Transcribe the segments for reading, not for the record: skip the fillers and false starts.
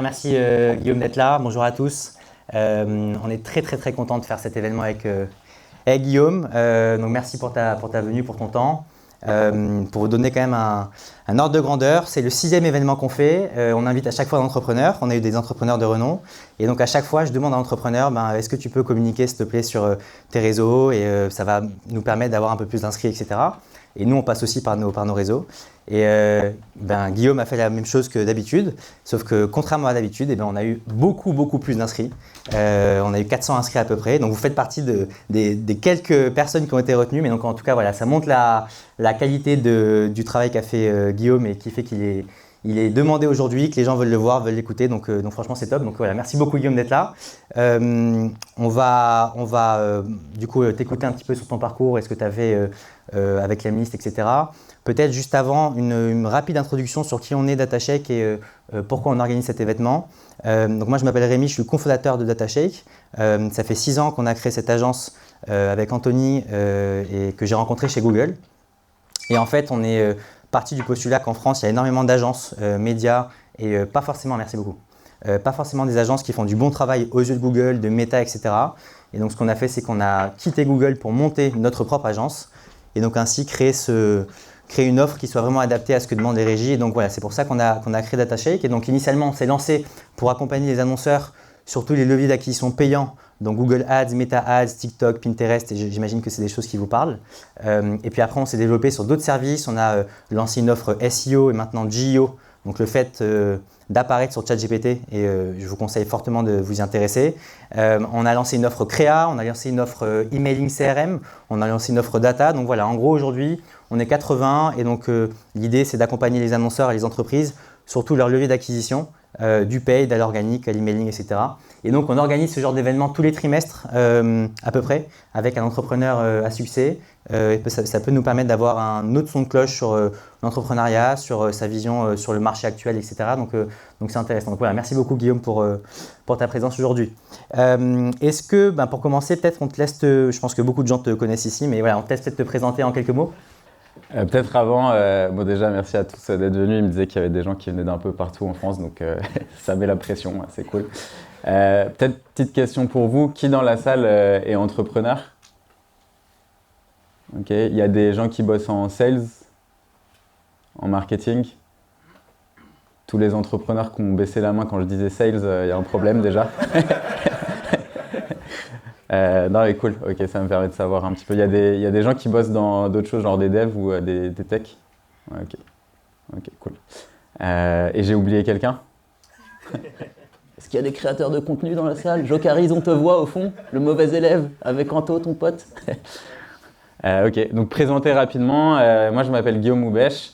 Merci Guillaume d'être là. Bonjour à tous. On est très content de faire cet événement avec Guillaume. Donc merci pour ta venue, pour ton temps. Pour vous donner quand même un ordre de grandeur, c'est le 6e événement qu'on fait. On invite à chaque fois des entrepreneurs. On a eu des entrepreneurs de renom. Et donc à chaque fois, je demande à l'entrepreneur, est-ce que tu peux communiquer s'il te plaît sur tes réseaux et ça va nous permettre d'avoir un peu plus d'inscrits, etc. Et nous, on passe aussi par nos réseaux. Et Guillaume a fait la même chose que d'habitude, sauf que contrairement à d'habitude, on a eu beaucoup plus d'inscrits. On a eu 400 inscrits à peu près. Donc vous faites partie des quelques personnes qui ont été retenues. Mais donc en tout cas, voilà, ça montre la qualité du travail qu'a fait Guillaume et qui fait qu'il est demandé aujourd'hui, que les gens veulent le voir, veulent l'écouter. Donc franchement, c'est top. Donc voilà, merci beaucoup Guillaume d'être là. On va du coup t'écouter un petit peu sur ton parcours et ce que tu as fait avec l'Amlist, etc. Peut-être juste avant, une rapide introduction sur qui on est DataShake et pourquoi on organise cet événement. Donc moi, je m'appelle Rémi, je suis cofondateur de DataShake. Ça fait 6 ans qu'on a créé cette agence avec Anthony et que j'ai rencontré chez Google. Et en fait, on est parti du postulat qu'en France, il y a énormément d'agences, médias et pas forcément, merci beaucoup, pas forcément des agences qui font du bon travail aux yeux de Google, de Meta, etc. Et donc, ce qu'on a fait, c'est qu'on a quitté Google pour monter notre propre agence et donc ainsi créer une offre qui soit vraiment adaptée à ce que demandent les régies. Et donc voilà, c'est pour ça qu'on a créé DataShake. Et donc initialement, on s'est lancé pour accompagner les annonceurs sur tous les leviers d'acquisition payants, donc Google Ads, Meta Ads, TikTok, Pinterest, et j'imagine que c'est des choses qui vous parlent. Et puis après, on s'est développé sur d'autres services. On a lancé une offre SEO et maintenant GEO, donc le fait d'apparaître sur ChatGPT, et je vous conseille fortement de vous y intéresser. On a lancé une offre Créa, on a lancé une offre emailing CRM, on a lancé une offre data. Donc voilà, en gros aujourd'hui, on est 80 et donc l'idée c'est d'accompagner les annonceurs et les entreprises sur tous leurs leviers d'acquisition, du paid à l'organique, à l'emailing, etc. Et donc on organise ce genre d'événement tous les trimestres à peu près avec un entrepreneur à succès. Et ça peut nous permettre d'avoir un autre son de cloche sur l'entrepreneuriat, sur sa vision sur le marché actuel, etc. Donc c'est intéressant. Donc voilà, merci beaucoup Guillaume pour ta présence aujourd'hui. Est-ce que, pour commencer, peut-être on te laisse, je pense que beaucoup de gens te connaissent ici, mais voilà, on te laisse peut-être te présenter en quelques mots. Peut-être avant, déjà merci à tous d'être venus. Il me disait qu'il y avait des gens qui venaient d'un peu partout en France, donc ça met la pression, c'est cool. Peut-être petite question pour vous, qui dans la salle est entrepreneur? Ok, il y a des gens qui bossent en sales, en marketing. Tous les entrepreneurs qui ont baissé la main quand je disais sales, il y a un problème déjà. Non mais cool, ok, ça me permet de savoir un petit peu. Il y a des gens qui bossent dans d'autres choses, genre des devs ou des techs. Ouais, ok, cool. Et j'ai oublié quelqu'un? Est-ce qu'il y a des créateurs de contenu dans la salle? Jocaris, on te voit au fond, le mauvais élève, avec Anto, ton pote. Ok, donc présenter rapidement, moi je m'appelle Guillaume Houbèche.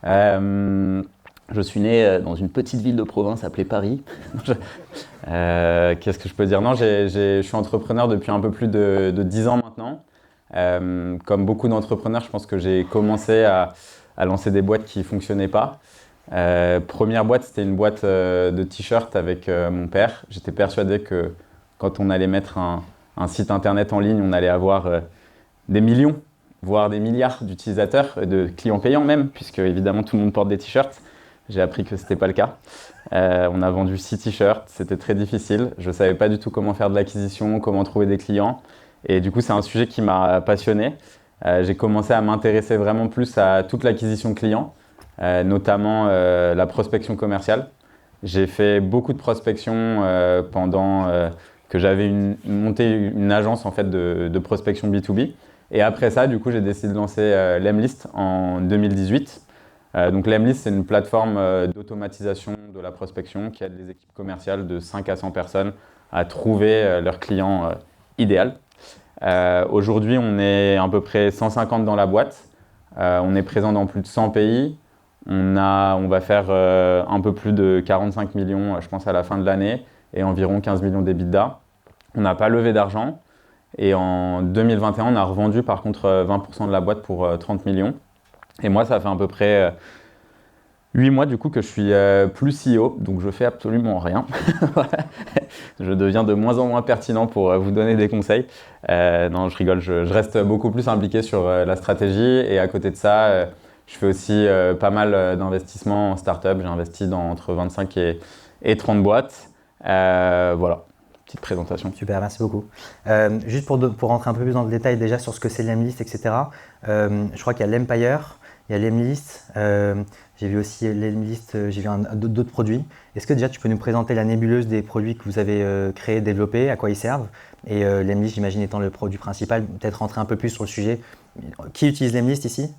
Je suis né dans une petite ville de province appelée Paris. Qu'est-ce que je peux dire? Non, je suis entrepreneur depuis un peu plus de 10 ans maintenant. Comme beaucoup d'entrepreneurs, je pense que j'ai commencé à lancer des boîtes qui ne fonctionnaient pas. Première boîte, c'était une boîte de t-shirts avec mon père. J'étais persuadé que quand on allait mettre un site internet en ligne, on allait avoir des millions, voire des milliards d'utilisateurs, de clients payants même, puisque évidemment tout le monde porte des t-shirts. J'ai appris que ce n'était pas le cas. On a vendu 6 t-shirts, c'était très difficile. Je ne savais pas du tout comment faire de l'acquisition, comment trouver des clients. Et du coup, c'est un sujet qui m'a passionné. J'ai commencé à m'intéresser vraiment plus à toute l'acquisition client, notamment la prospection commerciale. J'ai fait beaucoup de prospection pendant que j'avais monté une agence en fait, de prospection B2B. Et après ça, du coup, j'ai décidé de lancer l'Amlist en 2018. Donc l'Amlist, c'est une plateforme d'automatisation de la prospection qui aide les équipes commerciales de 5 à 100 personnes à trouver leurs clients idéal. Aujourd'hui, on est à peu près 150 dans la boîte. On est présent dans plus de 100 pays. On va faire un peu plus de 45 millions, je pense, à la fin de l'année et environ 15 millions d'EBITDA. On n'a pas levé d'argent. Et en 2021, on a revendu par contre 20% de la boîte pour 30 millions. Et moi, ça fait à peu près 8 mois du coup que je suis plus CEO, donc je fais absolument rien. Je deviens de moins en moins pertinent pour vous donner des conseils. Non, je rigole, je reste beaucoup plus impliqué sur la stratégie et à côté de ça, je fais aussi pas mal d'investissements en start-up. J'ai investi dans entre 25 et 30 boîtes. Voilà, petite présentation. Super, merci beaucoup. Juste pour rentrer un peu plus dans le détail déjà sur ce que c'est l'Emlist, etc. Je crois qu'il y a l'Empire, il y a l'Emlist, j'ai vu aussi l'Emlist, j'ai vu d'autres produits. Est-ce que déjà tu peux nous présenter la nébuleuse des produits que vous avez créés, développés, à quoi ils servent? Et l'Emlist, j'imagine, étant le produit principal, peut-être rentrer un peu plus sur le sujet. Qui utilise l'Emlist ici?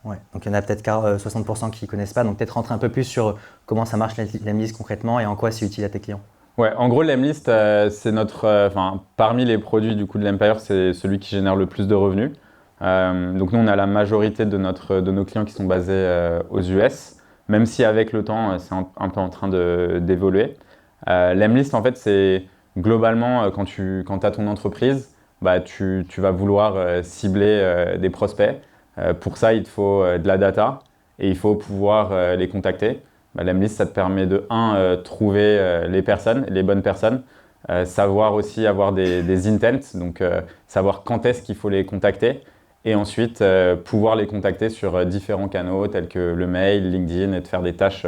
Ouais, donc il y en a peut-être 60% qui ne connaissent pas, donc peut-être rentrer un peu plus sur comment ça marche l'Emlist concrètement et en quoi c'est utile à tes clients. Ouais, en gros, l'Emlist, c'est notre, parmi les produits du coup de l'Empire, c'est celui qui génère le plus de revenus. Donc nous, on a la majorité de nos clients qui sont basés aux US, même si avec le temps, c'est un peu en train d'évoluer. L'Emlist, en fait, c'est globalement, quand tu as ton entreprise, bah, tu vas vouloir cibler des prospects. Pour ça, il te faut de la data et il faut pouvoir les contacter. Bah, l'Emlist, ça te permet de, trouver les personnes, les bonnes personnes, savoir aussi avoir des intents, donc savoir quand est-ce qu'il faut les contacter, et ensuite pouvoir les contacter sur différents canaux tels que le mail, LinkedIn, et de faire des tâches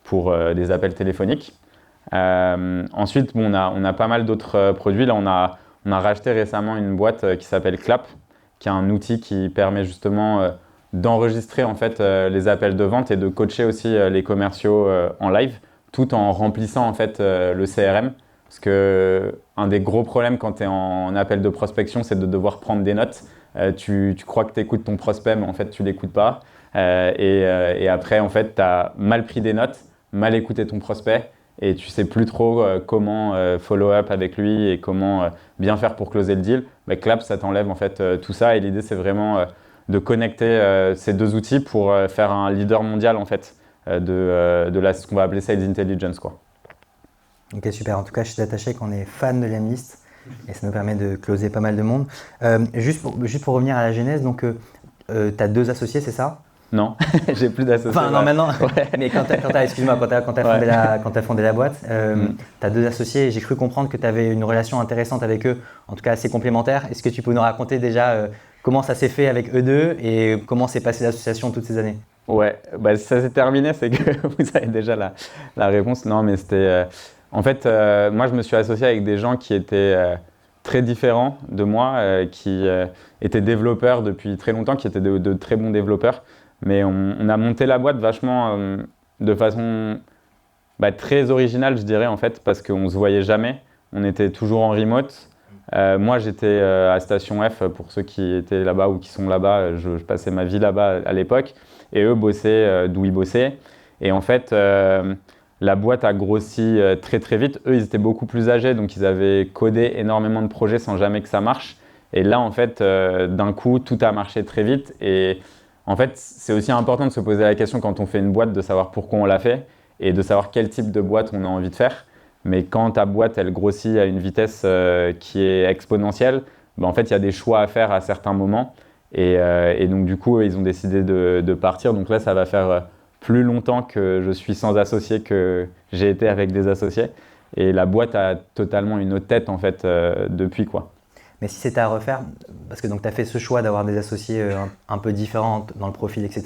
pour des appels téléphoniques. Ensuite, bon, on a pas mal d'autres produits. Là, on a racheté récemment une boîte qui s'appelle Clap, qui est un outil qui permet justement d'enregistrer en fait les appels de vente et de coacher aussi les commerciaux en live, tout en remplissant en fait le CRM. Parce que un des gros problèmes quand tu es en appel de prospection, c'est de devoir prendre des notes. Tu crois que tu écoutes ton prospect, mais en fait tu l'écoutes pas. Et après, en fait, tu as mal pris des notes, mal écouté ton prospect, et tu sais plus trop comment follow-up avec lui et comment bien faire pour closer le deal. Mais Clap, ça t'enlève en fait tout ça, et l'idée c'est vraiment de connecter ces deux outils pour faire un leader mondial en fait de ce qu'on va appeler Sales Intelligence, quoi. Ok, super. En tout cas, je suis attaché qu'on est fan de l'Emlist et ça nous permet de closer pas mal de monde. Juste pour revenir à la genèse, donc tu as 2 associés, c'est ça? Non, j'ai plus d'associés. Enfin, non, maintenant. Ouais. Mais quand t'as fondé la boîte, tu as 2 associés et j'ai cru comprendre que tu avais une relation intéressante avec eux, en tout cas assez complémentaire. Est-ce que tu peux nous raconter déjà comment ça s'est fait avec eux deux et comment s'est passée l'association toutes ces années? Ouais, bah, si ça s'est terminé, c'est que vous avez déjà la réponse. Non, mais c'était… en fait, moi, je me suis associé avec des gens qui étaient très différents de moi, qui étaient développeurs depuis très longtemps, qui étaient de très bons développeurs. Mais on a monté la boîte vachement de façon très originale, je dirais, en fait, parce qu'on ne se voyait jamais. On était toujours en remote. Moi, j'étais à Station F, pour ceux qui étaient là-bas ou qui sont là-bas. Je passais ma vie là-bas à l'époque. Et eux bossaient d'où ils bossaient. Et en fait, la boîte a grossi très très vite. Eux, ils étaient beaucoup plus âgés, donc ils avaient codé énormément de projets sans jamais que ça marche. Et là, en fait, d'un coup, tout a marché très vite. Et en fait, c'est aussi important de se poser la question quand on fait une boîte, de savoir pourquoi on l'a fait et de savoir quel type de boîte on a envie de faire. Mais quand ta boîte, elle grossit à une vitesse qui est exponentielle, en fait, il y a des choix à faire à certains moments. Et donc, du coup, ils ont décidé de partir. Donc là, ça va faire plus longtemps que je suis sans associé que j'ai été avec des associés. Et la boîte a totalement une autre tête, en fait, depuis, quoi. Mais si c'était à refaire, parce que tu as fait ce choix d'avoir des associés un peu différents dans le profil, etc.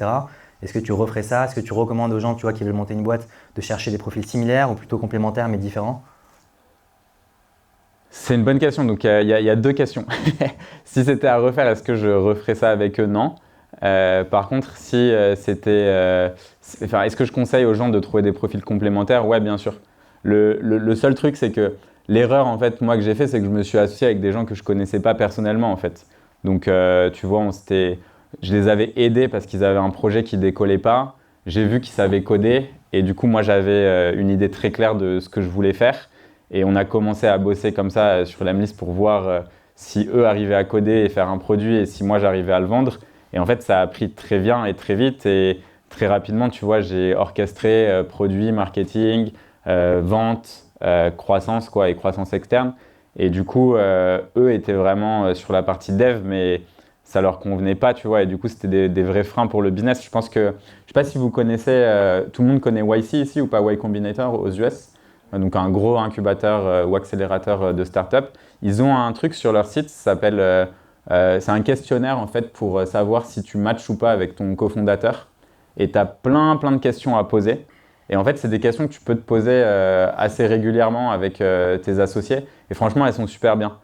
Est-ce que tu referais ça? Est-ce que tu recommandes aux gens qui veulent monter une boîte de chercher des profils similaires ou plutôt complémentaires mais différents? C'est une bonne question. Donc, il y a 2 questions. Si c'était à refaire, est-ce que je referais ça avec eux? Non. Par contre, si c'était… est-ce que je conseille aux gens de trouver des profils complémentaires? Ouais, bien sûr. Le seul truc, c'est que l'erreur, en fait, moi, que j'ai fait, c'est que je me suis associé avec des gens que je ne connaissais pas personnellement, en fait. Donc, tu vois, je les avais aidés parce qu'ils avaient un projet qui ne décollait pas. J'ai vu qu'ils savaient coder et du coup, moi, j'avais une idée très claire de ce que je voulais faire. Et on a commencé à bosser comme ça sur l'Emlist pour voir si eux arrivaient à coder et faire un produit et si moi, j'arrivais à le vendre. Et en fait, ça a pris très bien et très vite. Et très rapidement, tu vois, j'ai orchestré produit, marketing, vente, croissance, quoi, et croissance externe. Et du coup, eux étaient vraiment sur la partie dev, mais ça leur convenait pas, tu vois. Et du coup, c'était des vrais freins pour le business. Je pense que, je sais pas si vous connaissez, tout le monde connaît YC ici ou pas, Y Combinator aux US. Donc un gros incubateur ou accélérateur de start-up. Ils ont un truc sur leur site, ça s'appelle… c'est un questionnaire en fait pour savoir si tu matches ou pas avec ton cofondateur. Et tu as plein de questions à poser. Et en fait, c'est des questions que tu peux te poser assez régulièrement avec tes associés. Et franchement, elles sont super bien.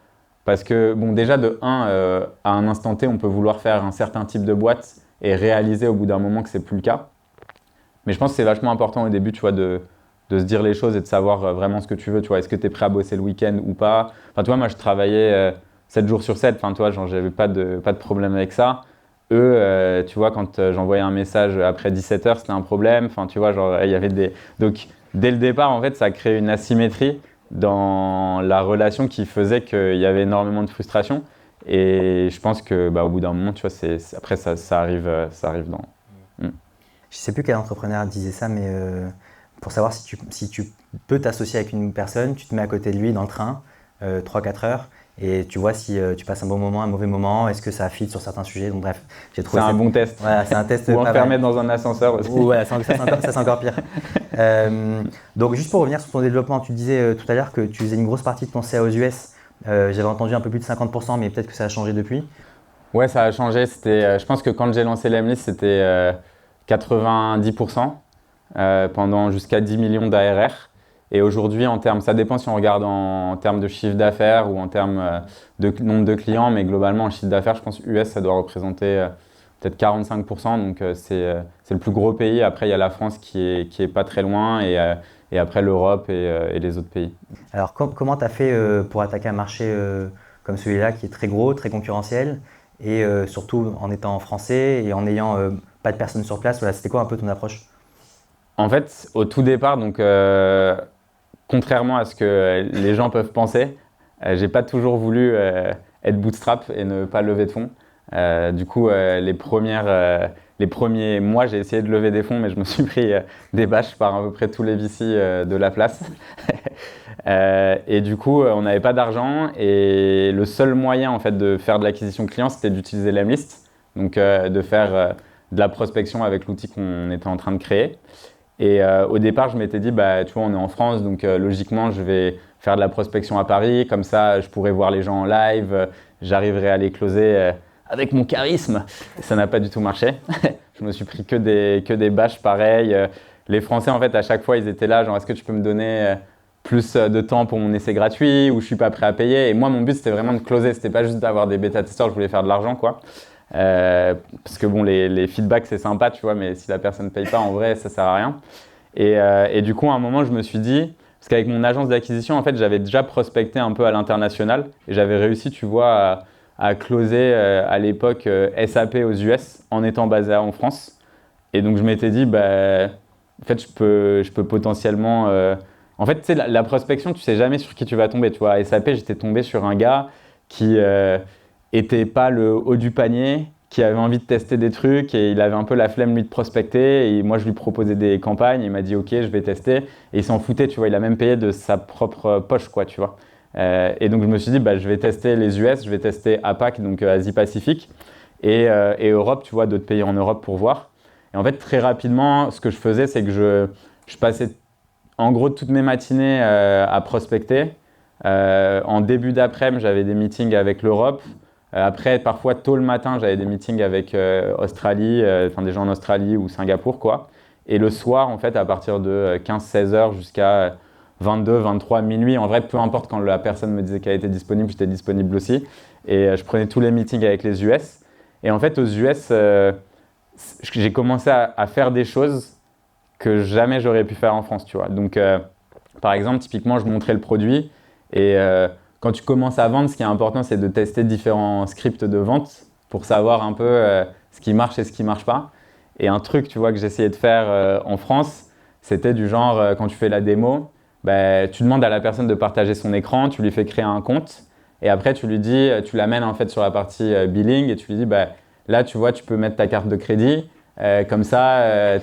Parce que, bon, déjà, de à un instant T, on peut vouloir faire un certain type de boîte et réaliser au bout d'un moment que c'est plus le cas. Mais je pense que c'est vachement important au début, tu vois, de se dire les choses et de savoir vraiment ce que tu veux. Tu vois, est-ce que tu es prêt à bosser le week-end ou pas? Enfin, tu vois, moi, je travaillais 7 jours sur 7. Enfin, tu vois, genre, j'avais pas de problème avec ça. Eux, tu vois, quand j'envoyais un message après 17h, c'était un problème. Enfin, tu vois, genre, il y avait des… Donc, dès le départ, en fait, ça crée une asymétrie dans la relation qui faisait qu'il y avait énormément de frustration. Et je pense que, bah, au bout d'un moment, tu vois, après, ça arrive dans… Je sais plus quel entrepreneur disait ça, mais pour savoir si tu peux t'associer avec une personne, tu te mets à côté de lui dans le train, 3-4 heures, et tu vois si tu passes un bon moment, un mauvais moment, est-ce que ça fit sur certains sujets. Donc bref, j'ai trouvé C'est un bon test. Voilà, c'est un test. Ou enfermé dans un ascenseur aussi. Ouais, ça c'est encore pire. Donc juste pour revenir sur ton développement, tu disais tout à l'heure que tu faisais une grosse partie de ton CA aux US. J'avais entendu un peu plus de 50%, mais peut-être que ça a changé depuis. Ouais, ça a changé. Je pense que quand j'ai lancé l'Emlist, c'était 90% pendant jusqu'à 10 millions d'ARR. Et aujourd'hui, ça dépend si on regarde en termes de chiffre d'affaires ou en termes de nombre de clients, mais globalement, en chiffre d'affaires, je pense que US, ça doit représenter peut-être 45%. Donc, c'est le plus gros pays. Après, il y a la France qui est pas très loin et après l'Europe et les autres pays. Alors, comment tu as fait pour attaquer un marché comme celui-là qui est très gros, très concurrentiel et surtout en étant français et en n'ayant pas de personnes sur place? Voilà, c'était quoi un peu ton approche? En fait, au tout départ, donc, contrairement à ce que les gens peuvent penser, j'ai pas toujours voulu être bootstrap et ne pas lever de fonds. Du coup, les premiers mois, j'ai essayé de lever des fonds, mais je me suis pris des bâches par à peu près tous les VC de la place. Et du coup, on n'avait pas d'argent et le seul moyen en fait de faire de l'acquisition client, c'était d'utiliser l'Emlist, donc de faire de la prospection avec l'outil qu'on était en train de créer. Et au départ, je m'étais dit, bah, tu vois, on est en France, donc logiquement, je vais faire de la prospection à Paris. Comme ça, je pourrais voir les gens en live, j'arriverai à les closer avec mon charisme. Et ça n'a pas du tout marché. Je me suis pris que des bâches pareilles. Les Français, en fait, à chaque fois, ils étaient là, genre, est-ce que tu peux me donner plus de temps pour mon essai gratuit ou je suis pas prêt à payer? Et moi, mon but, c'était vraiment de closer. C'était pas juste d'avoir des bêta-testeurs, je voulais faire de l'argent, quoi. Parce que bon, les feedbacks c'est sympa, tu vois, mais si la personne ne paye pas, en vrai, ça sert à rien. Et du coup, à un moment, je me suis dit, parce qu'avec mon agence d'acquisition, en fait, j'avais déjà prospecté un peu à l'international et j'avais réussi, tu vois, à closer à l'époque SAP aux US en étant basé en France. Et donc, je m'étais dit, bah, en fait, je peux potentiellement. En fait, tu sais, la prospection, tu sais jamais sur qui tu vas tomber. Tu vois, à SAP, j'étais tombé sur un gars qui était pas le haut du panier, qui avait envie de tester des trucs et il avait un peu la flemme lui de prospecter et moi je lui proposais des campagnes, il m'a dit ok je vais tester et il s'en foutait, tu vois, il a même payé de sa propre poche quoi, tu vois. Et donc je me suis dit bah, je vais tester les US, je vais tester APAC, donc Asie-Pacifique et Europe, tu vois, d'autres pays en Europe pour voir. Et en fait très rapidement ce que je faisais c'est que je passais en gros toutes mes matinées à prospecter. En début d'après-midi j'avais des meetings avec l'Europe. Après, parfois, tôt le matin, j'avais des meetings avec Australie, enfin des gens en Australie ou Singapour, quoi. Et le soir, en fait, à partir de 15-16 heures jusqu'à 22, 23, minuit, en vrai, peu importe quand la personne me disait qu'elle était disponible, j'étais disponible aussi. Et je prenais tous les meetings avec les US. Et en fait, aux US, j'ai commencé à faire des choses que jamais j'aurais pu faire en France, tu vois. Donc, par exemple, typiquement, je montrais le produit et quand tu commences à vendre, ce qui est important, c'est de tester différents scripts de vente pour savoir un peu ce qui marche et ce qui ne marche pas. Et un truc, tu vois, que j'essayais de faire en France, c'était du genre, quand tu fais la démo, bah, tu demandes à la personne de partager son écran, tu lui fais créer un compte et après tu lui dis, tu l'amènes en fait sur la partie billing et tu lui dis, bah, là, tu vois, tu peux mettre ta carte de crédit. Comme ça,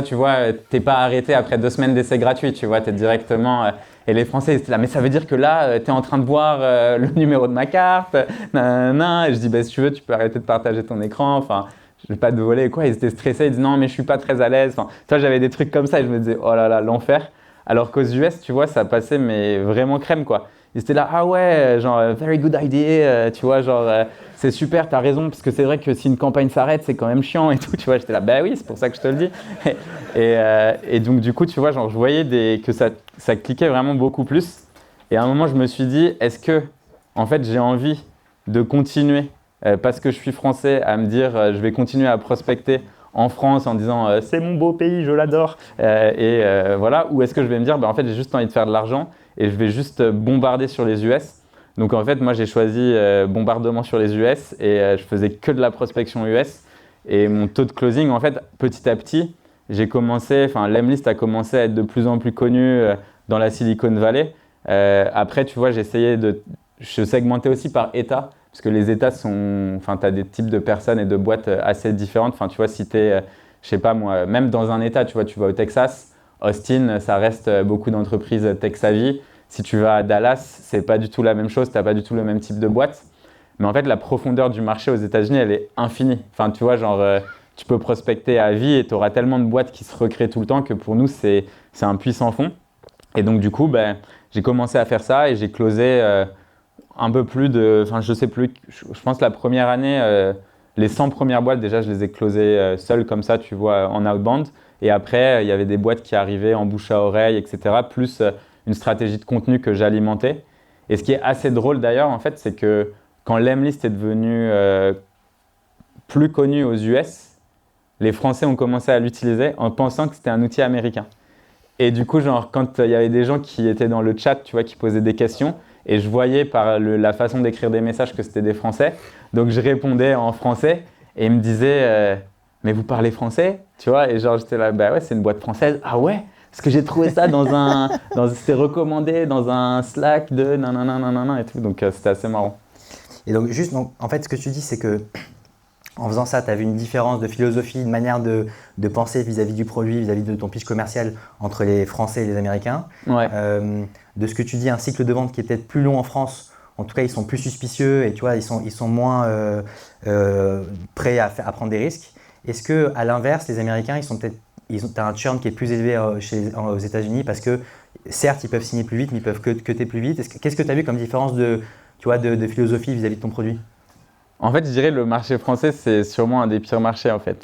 tu vois, t'es pas arrêté après 2 semaines d'essai gratuit, tu vois, t'es directement… et les Français, ils étaient là, mais ça veut dire que là, t'es en train de voir le numéro de ma carte, nanana. Et je dis, bah, si tu veux, tu peux arrêter de partager ton écran, enfin, je vais pas te voler, quoi. Ils étaient stressés, ils disent, non, mais je suis pas très à l'aise. Enfin, toi, j'avais des trucs comme ça et je me disais, oh là là, l'enfer. Alors qu'aux US, tu vois, ça passait, mais vraiment crème, quoi. Ils étaient là, ah ouais, genre, very good idea, tu vois, genre, c'est super, t'as raison, parce que c'est vrai que si une campagne s'arrête, c'est quand même chiant et tout, tu vois. J'étais là, bah oui, c'est pour ça que je te le dis. Et donc, du coup, tu vois, genre, je voyais que ça cliquait vraiment beaucoup plus. Et à un moment, je me suis dit, est-ce que, en fait, j'ai envie de continuer, parce que je suis français, à me dire, je vais continuer à prospecter en France en disant c'est mon beau pays, je l'adore, voilà, ou est-ce que je vais me dire, bah, en fait, j'ai juste envie de faire de l'argent et je vais juste bombarder sur les US. Donc en fait, moi, j'ai choisi bombardement sur les US et je faisais que de la prospection US. Et mon taux de closing, en fait, petit à petit, Lemlist a commencé à être de plus en plus connu dans la Silicon Valley. Après, tu vois, je segmentais aussi par État, parce que les États tu as des types de personnes et de boîtes assez différentes. Enfin, tu vois, si tu es, je sais pas moi, même dans un État, tu vois, tu vas au Texas, Austin, ça reste beaucoup d'entreprises tech-savvy. Si tu vas à Dallas, c'est pas du tout la même chose, tu n'as pas du tout le même type de boîte. Mais en fait, la profondeur du marché aux États-Unis, elle est infinie. Enfin, tu vois, genre, tu peux prospecter à vie et tu auras tellement de boîtes qui se recréent tout le temps que pour nous, c'est un puissant fond. Et donc, du coup, ben, j'ai commencé à faire ça et j'ai closé un peu plus de. Enfin, je sais plus, je pense que la première année, les 100 premières boîtes, déjà, je les ai closées seules comme ça, tu vois, en outbound. Et après, il y avait des boîtes qui arrivaient en bouche à oreille, etc. Plus une stratégie de contenu que j'alimentais. Et ce qui est assez drôle d'ailleurs, en fait, c'est que quand Lemlist est devenu plus connu aux US, les Français ont commencé à l'utiliser en pensant que c'était un outil américain. Et du coup, genre, quand il y avait des gens qui étaient dans le chat, tu vois, qui posaient des questions, et je voyais par la façon d'écrire des messages que c'était des Français, donc je répondais en français, et ils me disaient mais vous parlez français, tu vois, et genre j'étais là, bah ouais, c'est une boîte française, ah ouais, parce que j'ai trouvé ça c'était recommandé dans un Slack de nanana et tout, donc c'était assez marrant. Et donc, en fait, ce que tu dis, c'est que en faisant ça, tu as vu une différence de philosophie, une manière de penser vis-à-vis du produit, vis-à-vis de ton pitch commercial entre les Français et les Américains. Ouais. De ce que tu dis, un cycle de vente qui est peut-être plus long en France. En tout cas, ils sont plus suspicieux et tu vois, ils sont moins prêts à prendre des risques. Est-ce que, à l'inverse, les Américains, t'as un churn qui est plus élevé aux États-Unis parce que certes, ils peuvent signer plus vite, mais ils peuvent cutter plus vite. Qu'est-ce que tu as vu comme différence de philosophie vis-à-vis de ton produit? En fait, je dirais que le marché français, c'est sûrement un des pires marchés, en fait.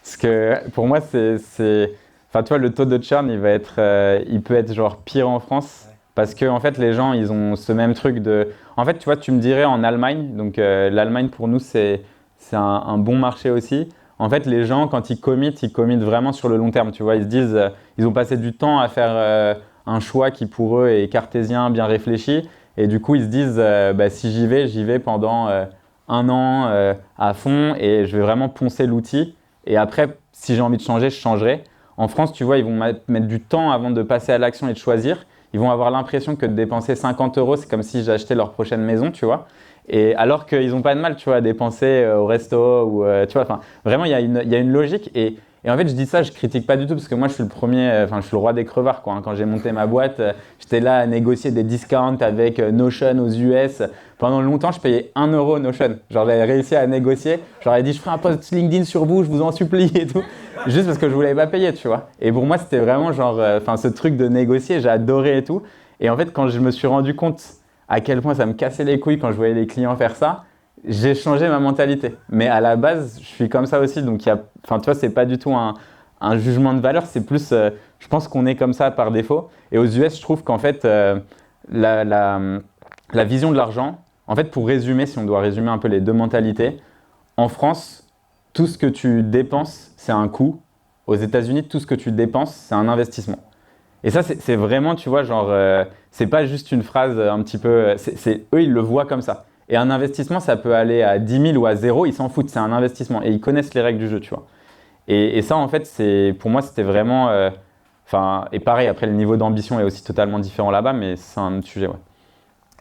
Parce que pour moi, enfin, tu vois, le taux de churn, il peut être genre pire en France. Ouais. Parce que, en fait, les gens, ils ont ce même truc de. En fait, tu vois, tu me dirais en Allemagne, donc l'Allemagne pour nous, c'est un bon marché aussi. En fait, les gens, quand ils committent vraiment sur le long terme. Tu vois, ils se disent, ils ont passé du temps à faire un choix qui pour eux est cartésien, bien réfléchi. Et du coup, ils se disent, bah, si j'y vais pendant. Un an à fond et je vais vraiment poncer l'outil. Et après, si j'ai envie de changer, je changerai. En France, tu vois, ils vont mettre du temps avant de passer à l'action et de choisir. Ils vont avoir l'impression que de dépenser 50 €, c'est comme si j'achetais leur prochaine maison, tu vois. Et alors qu'ils n'ont pas de mal, tu vois, à dépenser au resto ou, tu vois, enfin, vraiment, il y a une logique. Et en fait, je dis ça, je critique pas du tout parce que moi, je suis le premier, je suis le roi des crevards, quoi. Quand j'ai monté ma boîte, j'étais là à négocier des discounts avec Notion aux US. Pendant longtemps, je payais 1 € Notion. Genre, j'avais réussi à négocier. J'aurais dit, je ferai un post LinkedIn sur vous, je vous en supplie et tout. Juste parce que je voulais pas payer, tu vois. Et pour moi, c'était vraiment genre, ce truc de négocier, j'ai adoré et tout. Et en fait, quand je me suis rendu compte à quel point ça me cassait les couilles quand je voyais les clients faire ça, j'ai changé ma mentalité. Mais à la base, je suis comme ça aussi. Donc, tu vois, c'est pas du tout un jugement de valeur. C'est plus, je pense qu'on est comme ça par défaut. Et aux US, je trouve qu'en fait, la vision de l'argent, en fait, pour résumer, si on doit résumer un peu les deux mentalités, en France, tout ce que tu dépenses, c'est un coût. Aux États-Unis, tout ce que tu dépenses, c'est un investissement. Et ça, c'est vraiment, tu vois, genre, c'est pas juste une phrase un petit peu. Eux, ils le voient comme ça. Et un investissement, ça peut aller à 10 000 ou à 0, ils s'en foutent, c'est un investissement. Et ils connaissent les règles du jeu, tu vois. Et ça, en fait, pour moi, c'était vraiment. Et pareil, après, le niveau d'ambition est aussi totalement différent là-bas, mais c'est un autre sujet, ouais.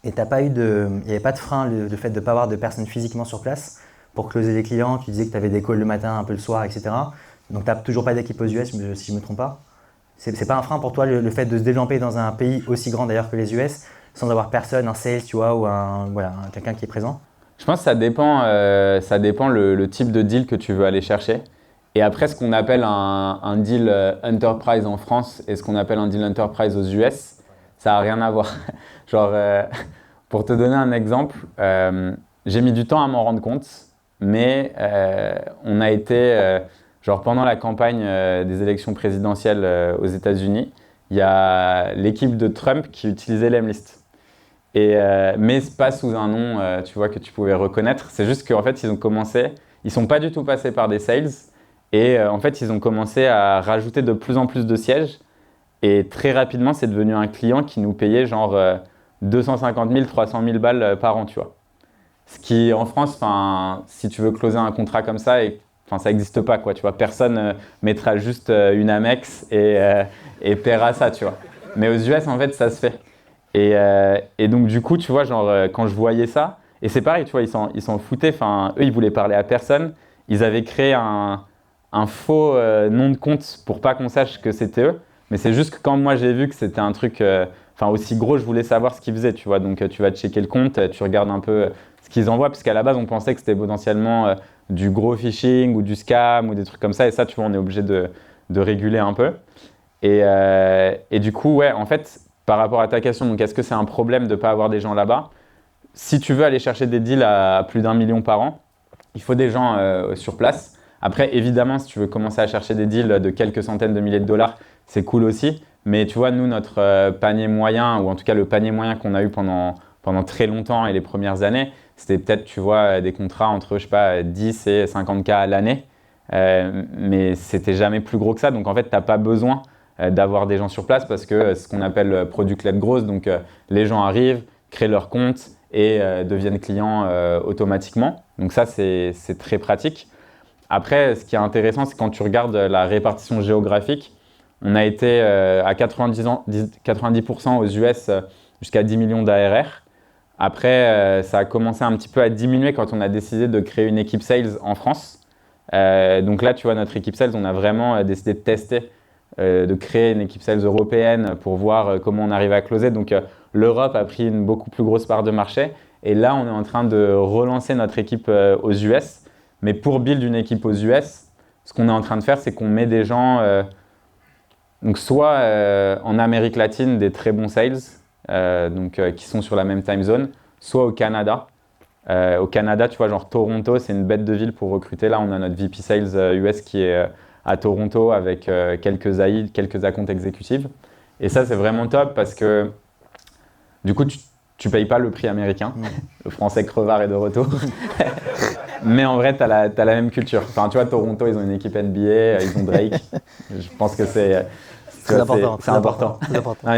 Et il n'y avait pas de frein, le fait de ne pas avoir de personnes physiquement sur place pour closer les clients. Tu disais que tu avais des calls le matin, un peu le soir, etc. Donc, tu n'as toujours pas d'équipe aux US, si je ne me trompe pas. C'est pas un frein pour toi, le fait de se développer dans un pays aussi grand d'ailleurs que les US, sans avoir personne, un sales, tu vois, ou quelqu'un qui est présent? Je pense que ça dépend le type de deal que tu veux aller chercher. Et après, ce qu'on appelle un deal enterprise en France et ce qu'on appelle un deal enterprise aux US, ça n'a rien à voir. Genre, pour te donner un exemple, j'ai mis du temps à m'en rendre compte, mais on a été, genre pendant la campagne des élections présidentielles aux États-Unis, il y a l'équipe de Trump qui utilisait l'Emlist. Mais pas sous un nom, tu vois, que tu pouvais reconnaître. C'est juste qu'en fait, ils sont pas du tout passés par des sales, et en fait, ils ont commencé à rajouter de plus en plus de sièges. Et très rapidement, c'est devenu un client qui nous payait genre 250 000, 300 000 balles par an, tu vois. Ce qui, en France, si tu veux closer un contrat comme ça, ça n'existe pas, quoi, tu vois. Personne mettra juste une Amex et paiera ça, tu vois. Mais aux US, en fait, ça se fait. Et donc, du coup, tu vois, genre, quand je voyais ça, et c'est pareil, tu vois, ils s'en foutaient. Enfin, eux, ils voulaient parler à personne. Ils avaient créé un faux nom de compte pour pas qu'on sache que c'était eux. Mais c'est juste que quand moi, j'ai vu que c'était un truc aussi gros, je voulais savoir ce qu'ils faisaient, tu vois. Donc, tu vas checker le compte, tu regardes un peu ce qu'ils envoient, parce qu'à la base, on pensait que c'était potentiellement du gros phishing ou du scam ou des trucs comme ça. Et ça, tu vois, on est obligé de réguler un peu. Et du coup, ouais, en fait, par rapport à ta question, donc est-ce que c'est un problème de ne pas avoir des gens là-bas? Si tu veux aller chercher des deals à plus d'1 million par an, il faut des gens sur place. Après, évidemment, si tu veux commencer à chercher des deals de quelques centaines de milliers de dollars, c'est cool aussi. Mais tu vois, nous, notre panier moyen, ou en tout cas le panier moyen qu'on a eu pendant très longtemps et les premières années, c'était peut-être, tu vois, des contrats entre, je sais pas, 10 et 50K à l'année. Mais c'était jamais plus gros que ça. Donc, en fait, tu n'as pas besoin d'avoir des gens sur place parce que c'est ce qu'on appelle product-led growth. Donc, les gens arrivent, créent leur compte et deviennent clients automatiquement. Donc, ça, c'est très pratique. Après, ce qui est intéressant, c'est quand tu regardes la répartition géographique, on a été à 90% aux US jusqu'à 10 millions d'ARR. Après, ça a commencé un petit peu à diminuer quand on a décidé de créer une équipe sales en France. Donc là, tu vois, notre équipe sales, on a vraiment décidé de tester, de créer une équipe sales européenne pour voir comment on arrive à closer. Donc l'Europe a pris une beaucoup plus grosse part de marché. Et là, on est en train de relancer notre équipe aux US. Mais pour build une équipe aux US, ce qu'on est en train de faire, c'est qu'on met des gens, donc soit en Amérique latine, des très bons sales, qui sont sur la même time zone, soit au Canada. Au Canada, tu vois, genre Toronto, c'est une bête de ville pour recruter. Là, on a notre VP Sales US qui est à Toronto avec quelques AI, quelques account exécutives. Et ça, c'est vraiment top parce que du coup, tu payes pas le prix américain. Le français crevard est de retour. Mais en vrai, tu as la même culture. Enfin, tu vois, Toronto, ils ont une équipe NBA, ils ont Drake. Je pense que c'est important. C'est important.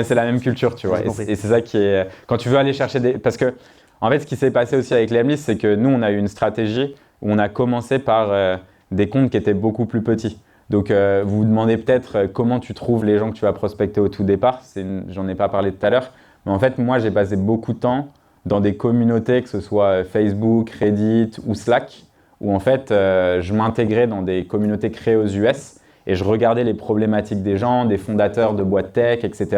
C'est la même culture, tu vois. Et c'est ça qui est… Quand tu veux aller chercher des… Parce que, en fait, ce qui s'est passé aussi avec l'Emlist, c'est que nous, on a eu une stratégie où on a commencé par des comptes qui étaient beaucoup plus petits. Donc, vous vous demandez peut-être comment tu trouves les gens que tu vas prospecter au tout départ. J'en ai pas parlé tout à l'heure. Mais en fait, moi, j'ai passé beaucoup de temps dans des communautés, que ce soit Facebook, Reddit ou Slack, où en fait, je m'intégrais dans des communautés créées aux US et je regardais les problématiques des gens, des fondateurs de boîtes tech, etc.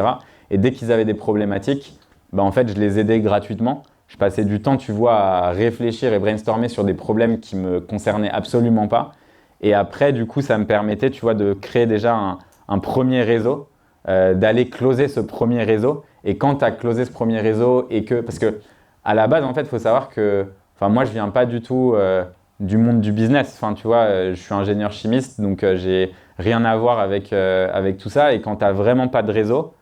Et dès qu'ils avaient des problématiques, en fait, je les aidais gratuitement. Je passais du temps, tu vois, à réfléchir et brainstormer sur des problèmes qui me concernaient absolument pas. Et après, du coup, ça me permettait, tu vois, de créer déjà un premier réseau, d'aller closer ce premier réseau. Et quand tu as closé ce premier réseau et que… Parce que à la base, en fait, il faut savoir que… Enfin, moi, je ne viens pas du tout du monde du business. Enfin, tu vois, je suis ingénieur chimiste, donc j'ai rien à voir avec tout ça. Et quand tu n'as vraiment pas de réseau,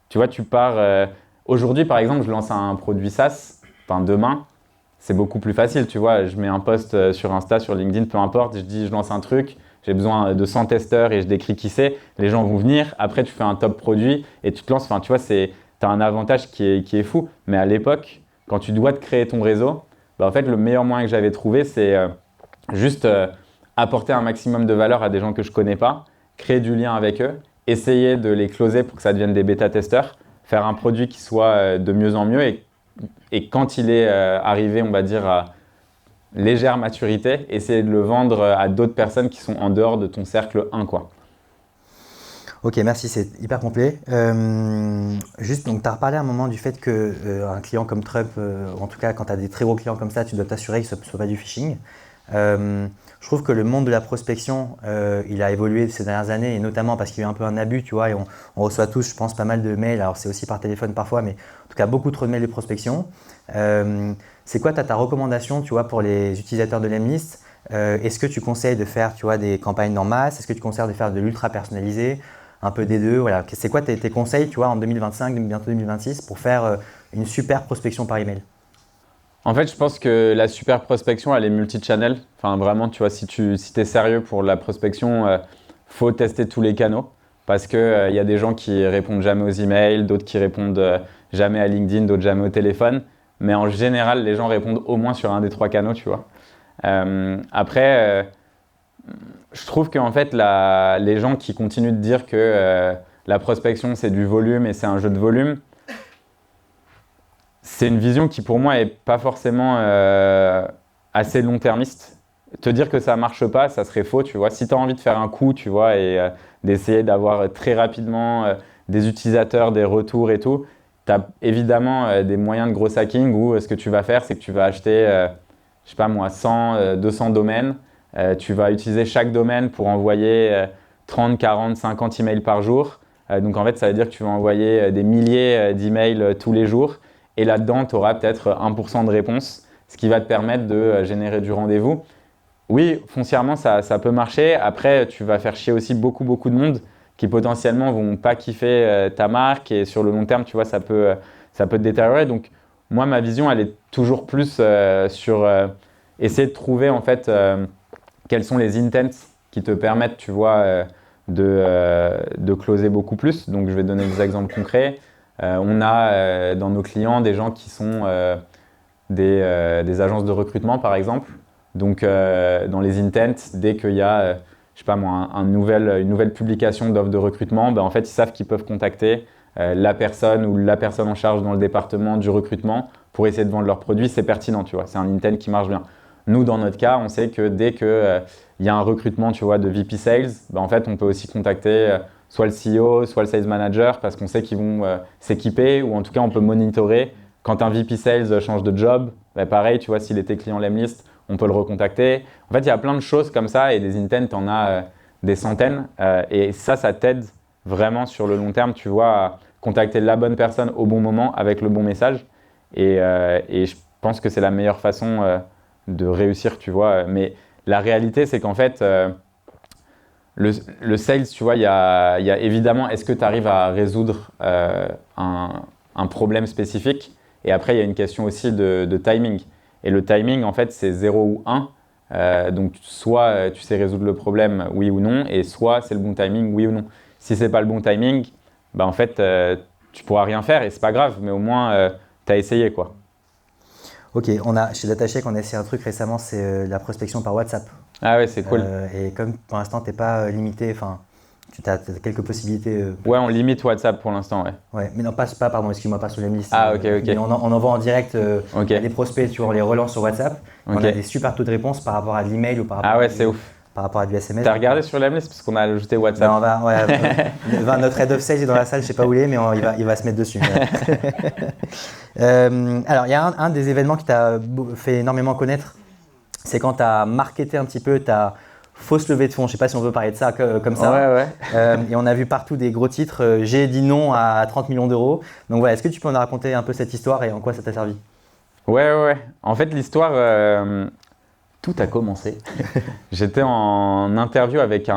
tu vois, tu pars… Aujourd'hui, par exemple, je lance un produit SaaS. Enfin, demain, c'est beaucoup plus facile, tu vois. Je mets un post sur Insta, sur LinkedIn, peu importe. Je dis, je lance un truc. J'ai besoin de 100 testeurs et je décris qui c'est. Les gens vont venir. Après, tu fais un top produit et tu te lances. Enfin, tu vois, tu as un avantage qui est fou. Mais à l'époque, quand tu dois te créer ton réseau, en fait, le meilleur moyen que j'avais trouvé, c'est juste apporter un maximum de valeur à des gens que je ne connais pas, créer du lien avec eux, essayer de les closer pour que ça devienne des bêta-testeurs, faire un produit qui soit de mieux en mieux et quand il est arrivé, on va dire, à légère maturité, essayer de le vendre à d'autres personnes qui sont en dehors de ton cercle 1, quoi. Ok, merci, c'est hyper complet. Juste, donc tu as reparlé à un moment du fait qu'un client comme Trump, en tout cas quand tu as des très gros clients comme ça, tu dois t'assurer que ce ne soit pas du phishing. Je trouve que le monde de la prospection, il a évolué ces dernières années, et notamment parce qu'il y a eu un peu un abus, tu vois, et on reçoit tous, je pense, pas mal de mails, alors c'est aussi par téléphone parfois, mais en tout cas beaucoup trop de mails de prospection. C'est quoi ta recommandation, tu vois, pour les utilisateurs de Lemlist? Est-ce que tu conseilles de faire, tu vois, des campagnes en masse? Est-ce que tu conseilles de faire de l'ultra personnalisé? Un peu des deux, voilà. C'est quoi tes conseils, tu vois, en 2025, bientôt 2026, pour faire une super prospection par email? En fait, je pense que la super prospection, elle est multi-channel. Enfin, vraiment, tu vois, si tu es sérieux pour la prospection, faut tester tous les canaux. Parce qu'il y a des gens qui répondent jamais aux emails, d'autres qui répondent jamais à LinkedIn, d'autres jamais au téléphone. Mais en général, les gens répondent au moins sur un des 3 canaux, tu vois. Après, je trouve qu'en fait, les gens qui continuent de dire que la prospection, c'est du volume et c'est un jeu de volume, c'est une vision qui pour moi est pas forcément assez long-termiste. Te dire que ça marche pas, ça serait faux, tu vois. Si tu as envie de faire un coup, tu vois, et d'essayer d'avoir très rapidement des utilisateurs, des retours et tout, tu as évidemment des moyens de gros hacking où ce que tu vas faire, c'est que tu vas acheter, je sais pas moi, 100, 200 domaines. Tu vas utiliser chaque domaine pour envoyer 30, 40, 50 emails par jour. Donc en fait, ça veut dire que tu vas envoyer des milliers d'emails tous les jours. Et là-dedans, tu auras peut-être 1% de réponse, ce qui va te permettre de générer du rendez-vous. Oui, foncièrement, ça peut marcher. Après, tu vas faire chier aussi beaucoup de monde qui potentiellement vont pas kiffer ta marque. Et sur le long terme, tu vois, ça peut te détériorer. Donc, moi, ma vision, elle est toujours plus sur essayer de trouver en fait quels sont les intents qui te permettent, tu vois, de closer beaucoup plus. Donc, je vais donner des exemples concrets. On a dans nos clients des gens qui sont des agences de recrutement, par exemple. Donc, dans les intents, dès qu'il y a, je sais pas moi, une nouvelle publication d'offres de recrutement, ben, en fait, ils savent qu'ils peuvent contacter la personne ou la personne en charge dans le département du recrutement pour essayer de vendre leurs produits. C'est pertinent, tu vois. C'est un intent qui marche bien. Nous, dans notre cas, on sait que dès qu'il y a un recrutement, tu vois, de VP Sales, ben, en fait, on peut aussi contacter soit le CEO, soit le Sales Manager, parce qu'on sait qu'ils vont s'équiper, ou en tout cas, on peut monitorer. Quand un VP Sales change de job, ben, pareil, tu vois, s'il était client Lemlist, on peut le recontacter. En fait, il y a plein de choses comme ça, et des intents, tu en as des centaines. Et ça t'aide vraiment sur le long terme, tu vois, à contacter la bonne personne au bon moment avec le bon message. Et je pense que c'est la meilleure façon de réussir, tu vois. Mais la réalité, c'est qu'en fait, le sales, tu vois, il y a évidemment, est-ce que tu arrives à résoudre un problème spécifique? Et après, il y a une question aussi de timing. Et le timing, en fait, c'est 0 ou 1. Donc, soit tu sais résoudre le problème, oui ou non, et soit c'est le bon timing, oui ou non. Si c'est pas le bon timing, bah, en fait, tu pourras rien faire et c'est pas grave, mais au moins, tu as essayé, quoi. Ok, chez DataCheck, on a essayé un truc récemment, c'est la prospection par WhatsApp. Ah ouais, c'est cool. Et comme pour l'instant, tu n'es pas limité, enfin, tu as quelques possibilités. Ouais, on limite WhatsApp pour l'instant, ouais. Ouais, mais non, pardon, excuse-moi, pas sur les listes. Ah, ok. Mais on envoie en direct Ok. à des prospects, tu vois, on les relance sur WhatsApp. Ok. On a des super taux de réponse par rapport à de l'email ou par rapport Ah ouais, c'est ouf. par rapport à du SMS. T'as regardé sur Lemlist parce qu'on a ajouté WhatsApp. Ben, notre head of sales est dans la salle, je sais pas où il est, mais il va se mettre dessus. Alors, il y a un des événements qui t'a fait énormément connaître, c'est quand tu as marketé un petit peu ta fausse levée de fonds. Je sais pas si on veut parler de ça comme ça. Ouais. Et on a vu partout des gros titres. J'ai dit non à 30 millions d'euros. Donc voilà, est-ce que tu peux nous raconter un peu cette histoire et en quoi ça t'a servi? Ouais. En fait, l'histoire, tout a commencé. J'étais en interview avec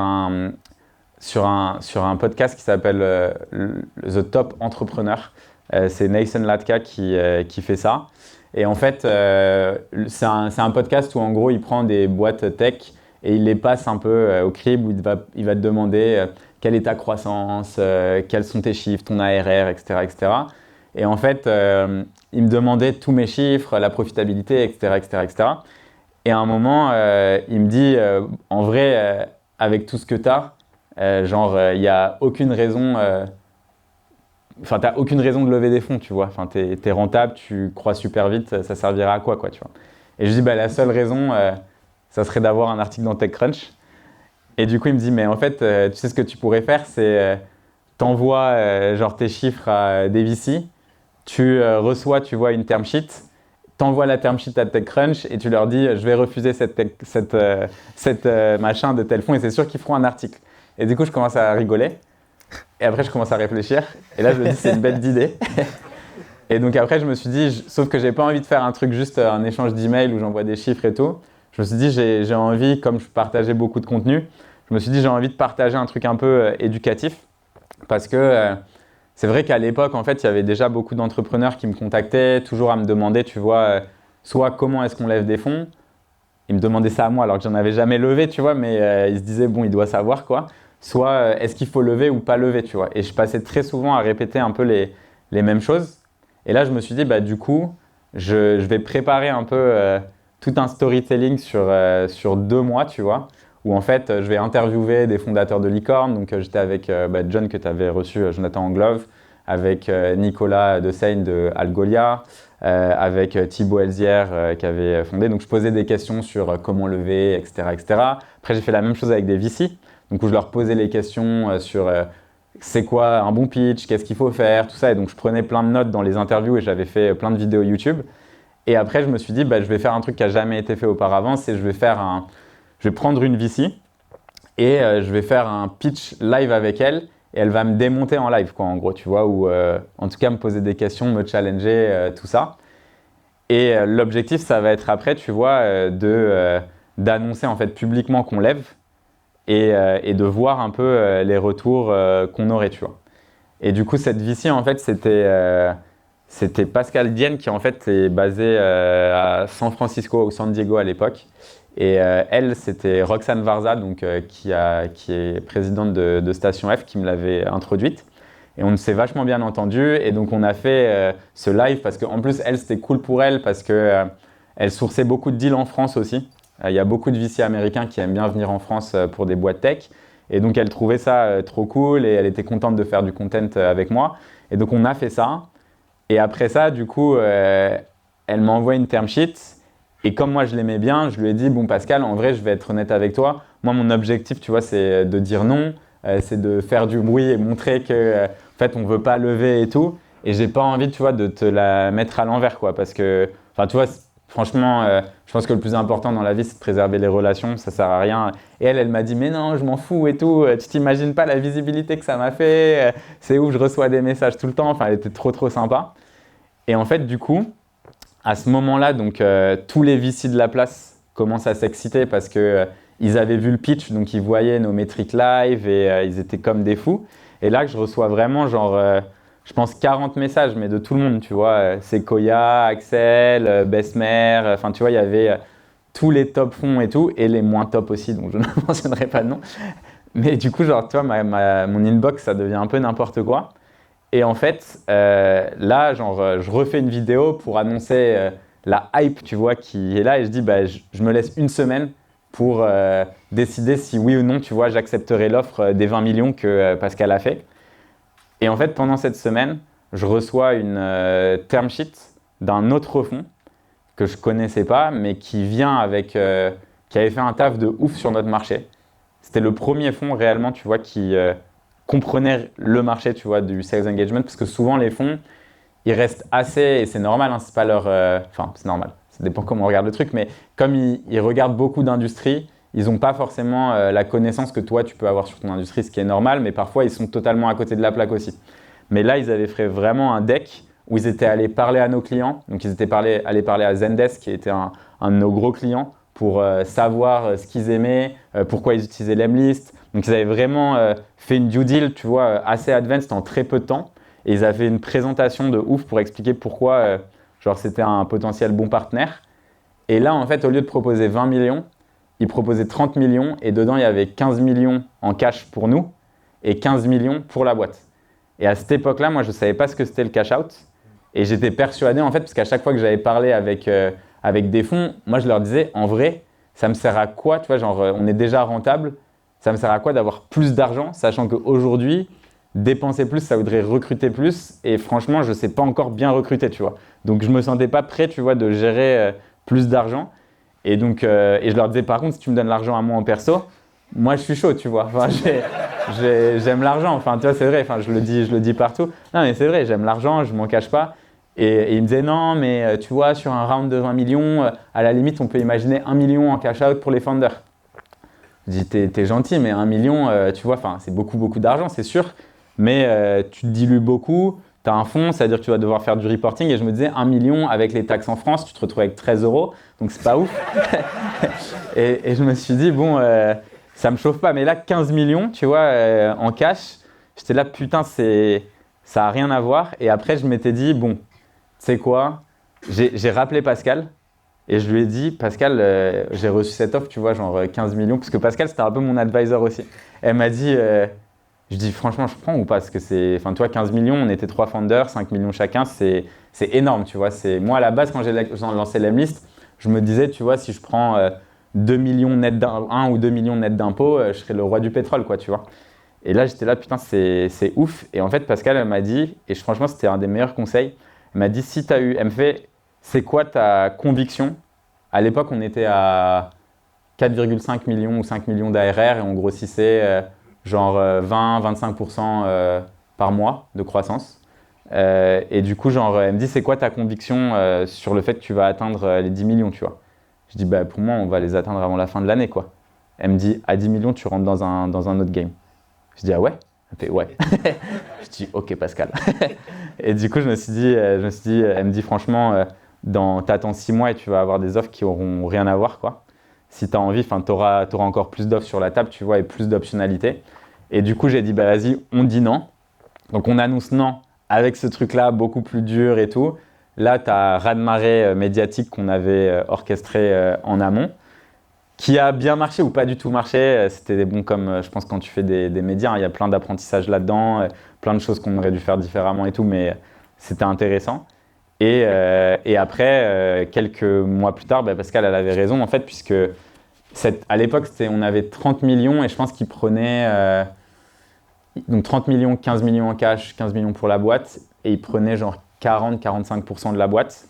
sur un podcast qui s'appelle The Top Entrepreneur. C'est Nathan Latka qui fait ça. Et en fait, c'est un podcast où en gros, il prend des boîtes tech et il les passe un peu au crible où il va te demander quelle est ta croissance, quels sont tes chiffres, ton ARR, etc. etc. Et en fait, il me demandait tous mes chiffres, la profitabilité, etc. Et à un moment, il me dit, en vrai, avec tout ce que tu as, il n'y a aucune raison... Enfin, t'as aucune raison de lever des fonds, tu vois. Enfin, t'es rentable, tu crois super vite, ça servira à quoi, tu vois. Et je dis, bah, la seule raison, ça serait d'avoir un article dans TechCrunch. Et du coup, il me dit, mais en fait, tu sais ce que tu pourrais faire, c'est t'envoies tes chiffres à des VC, tu reçois, tu vois, une term sheet, t'envoies la term sheet à TechCrunch et tu leur dis je vais refuser cette machin de tel fonds et c'est sûr qu'ils feront un article. Et du coup, je commence à rigoler. Et après, je commence à réfléchir. Et là, je me dis c'est une bête d'idée. Et donc après, je me suis dit, sauf que j'ai pas envie de faire un truc juste un échange d'emails où j'envoie des chiffres et tout. Je me suis dit, j'ai envie, comme je partageais beaucoup de contenu, je me suis dit, j'ai envie de partager un truc un peu éducatif. Parce que c'est vrai qu'à l'époque, en fait, il y avait déjà beaucoup d'entrepreneurs qui me contactaient, toujours à me demander, tu vois, soit comment est-ce qu'on lève des fonds. Ils me demandaient ça à moi alors que j'en avais jamais levé, tu vois, mais ils se disaient, bon, il doit savoir quoi. Soit est-ce qu'il faut lever ou pas lever, tu vois. Et je passais très souvent à répéter un peu les mêmes choses. Et là, je me suis dit, bah, du coup, je vais préparer un peu tout un storytelling sur 2 mois, tu vois, où en fait, je vais interviewer des fondateurs de licorne. Donc, j'étais avec John, que tu avais reçu, Jonathan Anglove, avec Nicolas Deseigne de Algolia, avec Thibaut Elzière qui avait fondé. Donc, je posais des questions sur comment lever, etc., etc. Après, j'ai fait la même chose avec des VC, donc où je leur posais les questions sur c'est quoi un bon pitch, qu'est-ce qu'il faut faire, tout ça. Et donc, je prenais plein de notes dans les interviews et j'avais fait plein de vidéos YouTube. Et après, je me suis dit, bah, je vais faire un truc qui n'a jamais été fait auparavant, c'est je vais prendre une VC et je vais faire un pitch live avec elle et elle va me démonter en live, quoi, en gros, tu vois, ou en tout cas me poser des questions, me challenger, tout ça. Et l'objectif, ça va être après, tu vois, d'annoncer en fait publiquement qu'on lève et de voir un peu les retours qu'on aurait, tu vois. Et du coup, cette VC, en fait, c'était Pascal Dienne qui, en fait, est basée à San Francisco ou San Diego à l'époque. Et elle, c'était Roxane Varza, donc, qui est présidente de Station F, qui me l'avait introduite. Et on s'est vachement bien entendu. Et donc, on a fait ce live parce qu'en plus, elle, c'était cool pour elle parce qu'elle sourçait beaucoup de deals en France aussi. Il y a beaucoup de VC américains qui aiment bien venir en France pour des boîtes tech. Et donc, elle trouvait ça trop cool et elle était contente de faire du content avec moi. Et donc, on a fait ça. Et après ça, du coup, elle m'a envoyé une term sheet. Et comme moi, je l'aimais bien, je lui ai dit, bon, Pascal, en vrai, je vais être honnête avec toi. Moi, mon objectif, tu vois, c'est de dire non. C'est de faire du bruit et montrer que, en fait, on ne veut pas lever et tout. Et j'ai pas envie, tu vois, de te la mettre à l'envers, quoi. Parce que, enfin, tu vois, franchement, je pense que le plus important dans la vie, c'est de préserver les relations, ça sert à rien. Et elle m'a dit, mais non, je m'en fous et tout, tu t'imagines pas la visibilité que ça m'a fait, c'est où je reçois des messages tout le temps, enfin, elle était trop, trop sympa. Et en fait, du coup, à ce moment-là, donc, tous les VC de la place commencent à s'exciter parce que ils avaient vu le pitch, donc ils voyaient nos métriques live et ils étaient comme des fous. Et là, je reçois vraiment genre... je pense 40 messages, mais de tout le monde, tu vois. Sequoia, Axel, Besmer, enfin, tu vois, il y avait tous les top fonds et tout, et les moins top aussi, donc je ne mentionnerai pas de nom. Mais du coup, genre, tu vois, mon inbox, ça devient un peu n'importe quoi. Et en fait, là, genre, je refais une vidéo pour annoncer la hype, tu vois, qui est là, et je dis, bah, je me laisse une semaine pour décider si oui ou non, tu vois, j'accepterai l'offre des 20 millions que Pascal a fait. Et en fait, pendant cette semaine, je reçois une term sheet d'un autre fonds que je ne connaissais pas, mais qui vient avec, qui avait fait un taf de ouf sur notre marché. C'était le premier fonds réellement, tu vois, qui comprenait le marché, tu vois, du sales engagement, parce que souvent les fonds, ils restent assez, et c'est normal, hein, c'est pas leur, enfin, c'est normal, ça dépend comment on regarde le truc, mais comme ils regardent beaucoup d'industries, ils n'ont pas forcément la connaissance que toi, tu peux avoir sur ton industrie, ce qui est normal, mais parfois, ils sont totalement à côté de la plaque aussi. Mais là, ils avaient fait vraiment un deck où ils étaient allés parler à nos clients. Donc, ils étaient allés parler à Zendesk, qui était un de nos gros clients, pour savoir ce qu'ils aimaient, pourquoi ils utilisaient l'Emlist. Donc, ils avaient vraiment fait une due deal, tu vois, assez advanced en très peu de temps. Et ils avaient une présentation de ouf pour expliquer pourquoi genre, c'était un potentiel bon partenaire. Et là, en fait, au lieu de proposer 20 millions, ils proposaient 30 millions et dedans, il y avait 15 millions en cash pour nous et 15 millions pour la boîte. Et à cette époque-là, moi, je ne savais pas ce que c'était le cash-out. Et j'étais persuadé, en fait, parce qu'à chaque fois que j'avais parlé avec des fonds, moi, je leur disais, en vrai, ça me sert à quoi, tu vois, genre, on est déjà rentable, ça me sert à quoi d'avoir plus d'argent, sachant qu'aujourd'hui, dépenser plus, ça voudrait recruter plus. Et franchement, je ne sais pas encore bien recruter, tu vois. Donc, je ne me sentais pas prêt, tu vois, de gérer plus d'argent. Et donc, et je leur disais, par contre, si tu me donnes l'argent à moi en perso, moi, je suis chaud, tu vois. Enfin, j'aime l'argent. Enfin, tu vois, c'est vrai. Enfin, je le dis partout. Non, mais c'est vrai, j'aime l'argent, je m'en cache pas. Et il me disait non, mais tu vois, sur un round de 20 millions, à la limite, on peut imaginer 1 million en cash out pour les founders. Je dis, t'es gentil, mais 1 million, tu vois, c'est beaucoup, beaucoup d'argent, c'est sûr. Mais tu te dilues beaucoup, tu as un fonds, c'est-à-dire que tu vas devoir faire du reporting. Et je me disais, 1 million avec les taxes en France, tu te retrouves avec 13 euros, donc c'est pas ouf. et je me suis dit, bon, ça me chauffe pas. Mais là, 15 millions, tu vois, en cash, j'étais là, putain, ça a rien à voir. Et après, je m'étais dit, bon, tu sais quoi, j'ai rappelé Pascal. Et je lui ai dit, Pascal, j'ai reçu cette offre, tu vois, genre 15 millions, parce que Pascal, c'était un peu mon advisor aussi. Elle m'a dit, je dis, franchement, je prends ou pas? Parce que enfin, toi, 15 millions, on était 3 founders, 5 millions chacun, c'est énorme, tu vois. Moi, à la base, quand j'ai lancé l'Emlist, je me disais, tu vois, si je prends 2 millions net 1 ou 2 millions net d'impôts, je serais le roi du pétrole, quoi, tu vois. Et là, j'étais là, putain, c'est ouf. Et en fait, Pascal, elle m'a dit, et franchement, c'était un des meilleurs conseils, elle m'a dit, si tu as eu, elle me fait, c'est quoi ta conviction? À l'époque, on était à 4,5 millions ou 5 millions d'ARR et on grossissait genre 20-25% par mois de croissance. Et du coup, genre, elle me dit, c'est quoi ta conviction sur le fait que tu vas atteindre les 10 millions, tu vois? Je dis, bah, pour moi, on va les atteindre avant la fin de l'année, quoi. Elle me dit, à 10 millions, tu rentres dans un autre game. Je dis, ah ouais? Elle fait, ouais. Je dis, ok, Pascal. Et du coup, je me suis dit, elle me dit, franchement, t'attends 6 mois et tu vas avoir des offres qui auront rien à voir, quoi. Si tu as envie, tu auras encore plus d'offres sur la table, tu vois, et plus d'optionnalités. Et du coup, j'ai dit, bah vas-y, on dit non. Donc, on annonce non avec ce truc-là, beaucoup plus dur et tout. Là, tu as raz-de-marée médiatique qu'on avait orchestré en amont, qui a bien marché ou pas du tout marché. C'était bon comme, je pense, quand tu fais des médias, hein, il y a plein d'apprentissages là-dedans, plein de choses qu'on aurait dû faire différemment et tout, mais c'était intéressant. Et après, quelques mois plus tard, Pascal, elle avait raison, en fait, puisque à l'époque, on avait 30 millions et je pense qu'ils prenaient donc 30 millions, 15 millions en cash, 15 millions pour la boîte, et ils prenaient genre 40-45% de la boîte.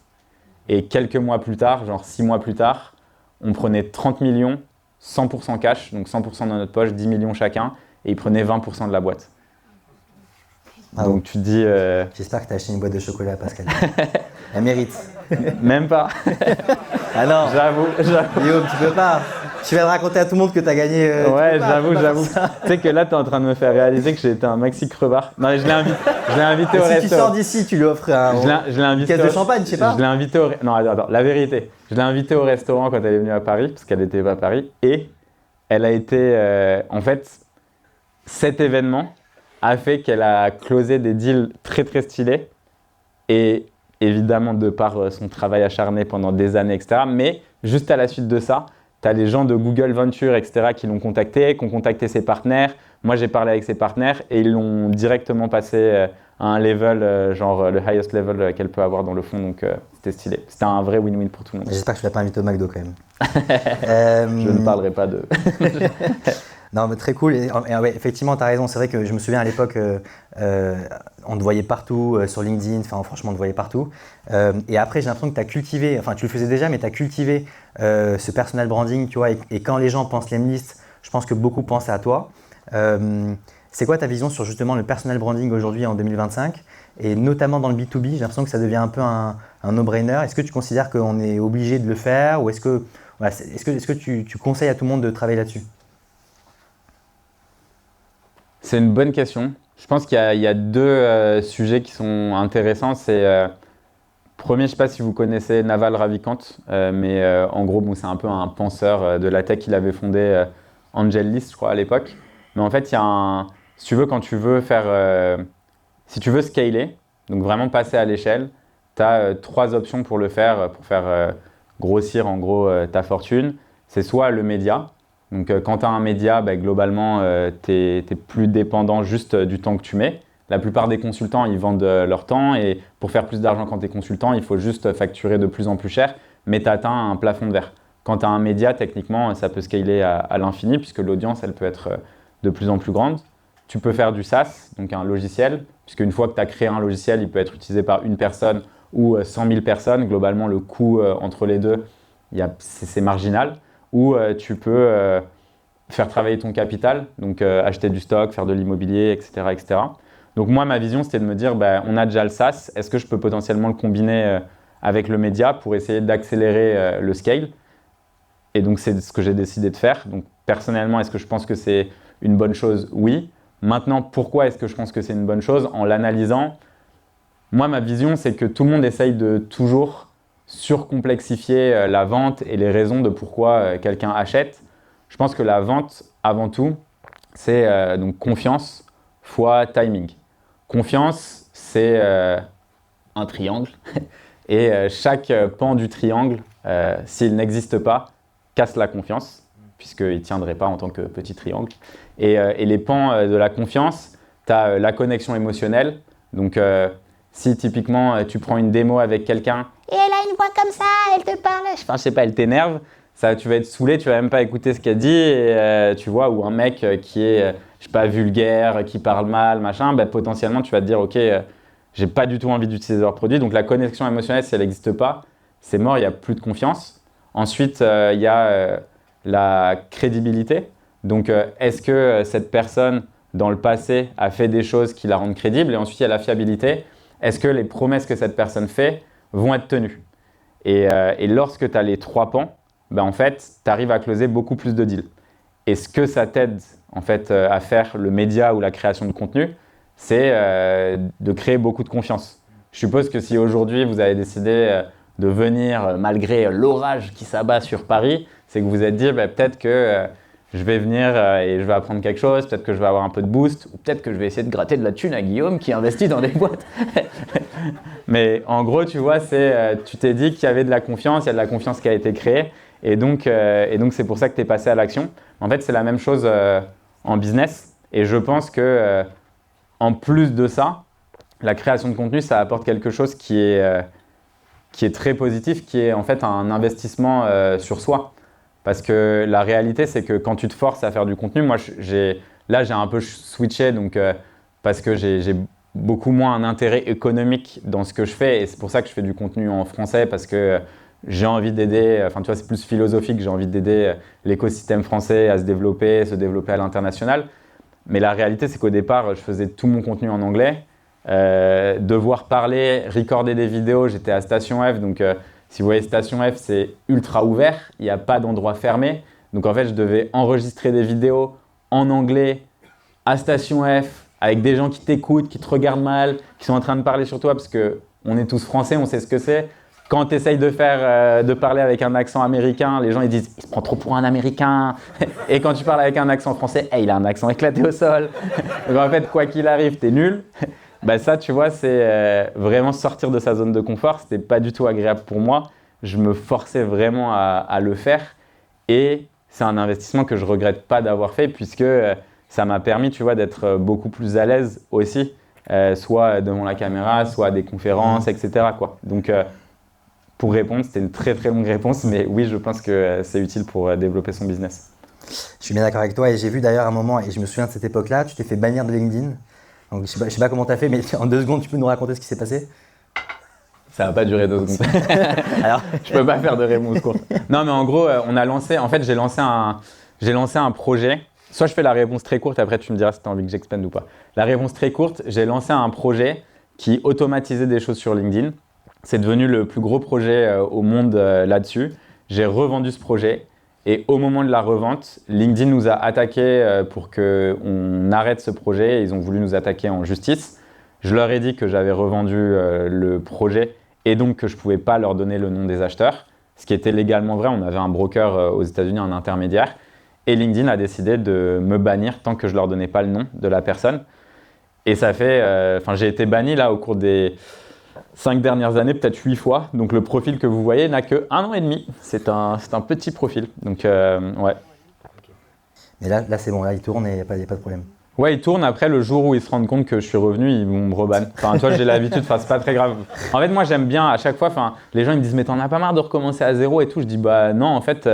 Et quelques mois plus tard, genre 6 mois plus tard, on prenait 30 millions, 100% cash, donc 100% dans notre poche, 10 millions chacun, et ils prenaient 20% de la boîte. Ah donc tu te dis… J'espère que tu as acheté une boîte de chocolat, Pascal. Elle mérite. Même pas. Ah non. J'avoue. Guillaume, tu peux pas. Tu vas raconter à tout le monde que tu as gagné. Ouais, j'avoue. Tu sais que là, tu es en train de me faire réaliser que j'ai été un maxi crevard. Non, mais je l'ai invité au resto. Si tu sors d'ici, tu lui offres une caisse de champagne, je sais pas. Je l'ai invité au… Non, attends, la vérité. Je l'ai invité au restaurant quand elle est venue à Paris, parce qu'elle n'était pas à Paris. Et elle a été… en fait, cet événement a fait qu'elle a closé des deals très, très stylés. Et évidemment, de par son travail acharné pendant des années, etc. Mais juste à la suite de ça, tu as les gens de Google Venture, etc. qui l'ont contacté, qui ont contacté ses partenaires. Moi, j'ai parlé avec ses partenaires et ils l'ont directement passé à un level, genre le highest level qu'elle peut avoir dans le fond. Donc, c'était stylé. C'était un vrai win-win pour tout le monde. J'espère que tu ne l'as pas invité au McDo quand même. Je ne parlerai pas de… Non, mais très cool. Et ouais, effectivement, tu as raison. C'est vrai que je me souviens à l'époque, on te voyait partout sur LinkedIn. Enfin, franchement, on te voyait partout. Et après, j'ai l'impression que tu as cultivé, enfin, tu le faisais déjà, mais tu as cultivé ce personal branding, tu vois. Et quand les gens pensent Lemlist, je pense que beaucoup pensent à toi. C'est quoi ta vision sur justement le personal branding aujourd'hui en 2025 et notamment dans le B2B? J'ai l'impression que ça devient un peu un no-brainer. Est-ce que tu considères qu'on est obligé de le faire ou est-ce que tu conseilles à tout le monde de travailler là-dessus? C'est une bonne question. Je pense qu'il y a deux sujets qui sont intéressants. Premier, je ne sais pas si vous connaissez Naval Ravikant, mais en gros, c'est un peu un penseur de la tech. Il avait fondé AngelList, je crois, à l'époque. Mais en fait, il y a si tu veux, quand tu veux si tu veux scaler, donc vraiment passer à l'échelle, tu as 3 options pour le faire, pour faire grossir en gros ta fortune. C'est soit le média. Donc, quand tu as un média, globalement, tu es plus dépendant juste du temps que tu mets. La plupart des consultants, ils vendent leur temps et pour faire plus d'argent quand tu es consultant, il faut juste facturer de plus en plus cher, mais tu atteins un plafond de verre. Quand tu as un média, techniquement, ça peut scaler à l'infini puisque l'audience, elle peut être de plus en plus grande. Tu peux faire du SaaS, donc un logiciel, puisque une fois que tu as créé un logiciel, il peut être utilisé par une personne ou 100 000 personnes. Globalement, le coût entre les deux, c'est marginal. Ou tu peux faire travailler ton capital, donc acheter du stock, faire de l'immobilier, etc., etc. Donc moi, ma vision, c'était de me dire, on a déjà le SaaS, est-ce que je peux potentiellement le combiner avec le média pour essayer d'accélérer le scale? Et donc, c'est ce que j'ai décidé de faire. Donc, personnellement, est-ce que je pense que c'est une bonne chose? Oui. Maintenant, pourquoi est-ce que je pense que c'est une bonne chose? En l'analysant, moi, ma vision, c'est que tout le monde essaye de toujours surcomplexifier la vente et les raisons de pourquoi quelqu'un achète. Je pense que la vente, avant tout, c'est donc confiance fois timing. Confiance, c'est un triangle. Et chaque pan du triangle, s'il n'existe pas, casse la confiance, puisqu'il ne tiendrait pas en tant que petit triangle. Et les pans de la confiance, tu as la connexion émotionnelle. Donc, si typiquement tu prends une démo avec quelqu'un et elle a une voix comme ça, elle te parle, enfin, je sais pas, elle t'énerve, ça, tu vas être saoulé, tu vas même pas écouter ce qu'elle dit, et, tu vois, ou un mec qui est, je sais pas, vulgaire, qui parle mal, machin, potentiellement tu vas te dire, ok, j'ai pas du tout envie d'utiliser leur produit. Donc la connexion émotionnelle, si elle n'existe pas, c'est mort, il n'y a plus de confiance. Ensuite, il y a la crédibilité. Donc, est-ce que cette personne, dans le passé, a fait des choses qui la rendent crédible? Et ensuite, il y a la fiabilité. Est-ce que les promesses que cette personne fait vont être tenues? Et lorsque tu as les 3 pans, en fait, tu arrives à closer beaucoup plus de deals. Et ce que ça t'aide en fait, à faire le média ou la création de contenu, c'est de créer beaucoup de confiance. Je suppose que si aujourd'hui, vous avez décidé de venir malgré l'orage qui s'abat sur Paris, c'est que vous vous êtes dit peut-être que je vais venir et je vais apprendre quelque chose, peut-être que je vais avoir un peu de boost, ou peut-être que je vais essayer de gratter de la thune à Guillaume qui investit dans des boîtes. Mais en gros, tu vois, tu t'es dit qu'il y avait de la confiance, il y a de la confiance qui a été créée, et donc c'est pour ça que tu es passé à l'action. En fait, c'est la même chose en business, et je pense que en plus de ça, la création de contenu, ça apporte quelque chose qui est très positif, qui est en fait un investissement sur soi. Parce que la réalité, c'est que quand tu te forces à faire du contenu, moi, j'ai un peu switché parce que j'ai beaucoup moins un intérêt économique dans ce que je fais. Et c'est pour ça que je fais du contenu en français, parce que j'ai envie d'aider, enfin tu vois, c'est plus philosophique, j'ai envie d'aider l'écosystème français à se développer à l'international. Mais la réalité, c'est qu'au départ, je faisais tout mon contenu en anglais. Devoir parler, recorder des vidéos, j'étais à Station F, donc si vous voyez Station F, c'est ultra ouvert, il n'y a pas d'endroit fermé. Donc en fait, je devais enregistrer des vidéos en anglais à Station F avec des gens qui t'écoutent, qui te regardent mal, qui sont en train de parler sur toi parce qu'on est tous français, on sait ce que c'est. Quand tu essayes de parler avec un accent américain, les gens ils disent « il se prend trop pour un américain ». Et quand tu parles avec un accent français, hey, il a un accent éclaté au sol. Donc en fait, quoi qu'il arrive, t'es nul. Ça, tu vois, c'est vraiment sortir de sa zone de confort. C'était pas du tout agréable pour moi. Je me forçais vraiment à le faire. Et c'est un investissement que je regrette pas d'avoir fait puisque ça m'a permis, tu vois, d'être beaucoup plus à l'aise aussi, soit devant la caméra, soit à des conférences, etc., quoi. Donc, pour répondre, c'était une très très longue réponse, mais oui, je pense que c'est utile pour développer son business. Je suis bien d'accord avec toi et j'ai vu d'ailleurs un moment, et je me souviens de cette époque-là, tu t'es fait bannir de LinkedIn. Donc, je sais pas comment tu as fait, mais en 2 secondes, tu peux nous raconter ce qui s'est passé? Ça n'a pas duré 2 secondes. Alors, je peux pas faire de réponse courte. Non, mais en gros, j'ai lancé un projet. Soit je fais la réponse très courte, après tu me diras si tu as envie que j'expande ou pas. La réponse très courte, j'ai lancé un projet qui automatisait des choses sur LinkedIn. C'est devenu le plus gros projet au monde là-dessus. J'ai revendu ce projet. Et au moment de la revente, LinkedIn nous a attaqué pour qu'on arrête ce projet. Ils ont voulu nous attaquer en justice. Je leur ai dit que j'avais revendu le projet et donc que je ne pouvais pas leur donner le nom des acheteurs, ce qui était légalement vrai. On avait un broker aux États-Unis, un intermédiaire. Et LinkedIn a décidé de me bannir tant que je ne leur donnais pas le nom de la personne. Et ça fait… j'ai été banni là au cours des 5 dernières années, peut-être 8 fois. Donc le profil que vous voyez n'a que 1 an et demi. C'est un petit profil. Donc ouais. Mais là c'est bon, là il tourne et il n'y a pas de problème. Ouais, il tourne. Après, le jour où ils se rendent compte que je suis revenu, ils vont me reban. Enfin, toi, j'ai l'habitude, c'est pas très grave. En fait, moi, j'aime bien à chaque fois, les gens ils me disent « mais t'en as pas marre de recommencer à zéro et tout ?» Je dis « bah non, en fait,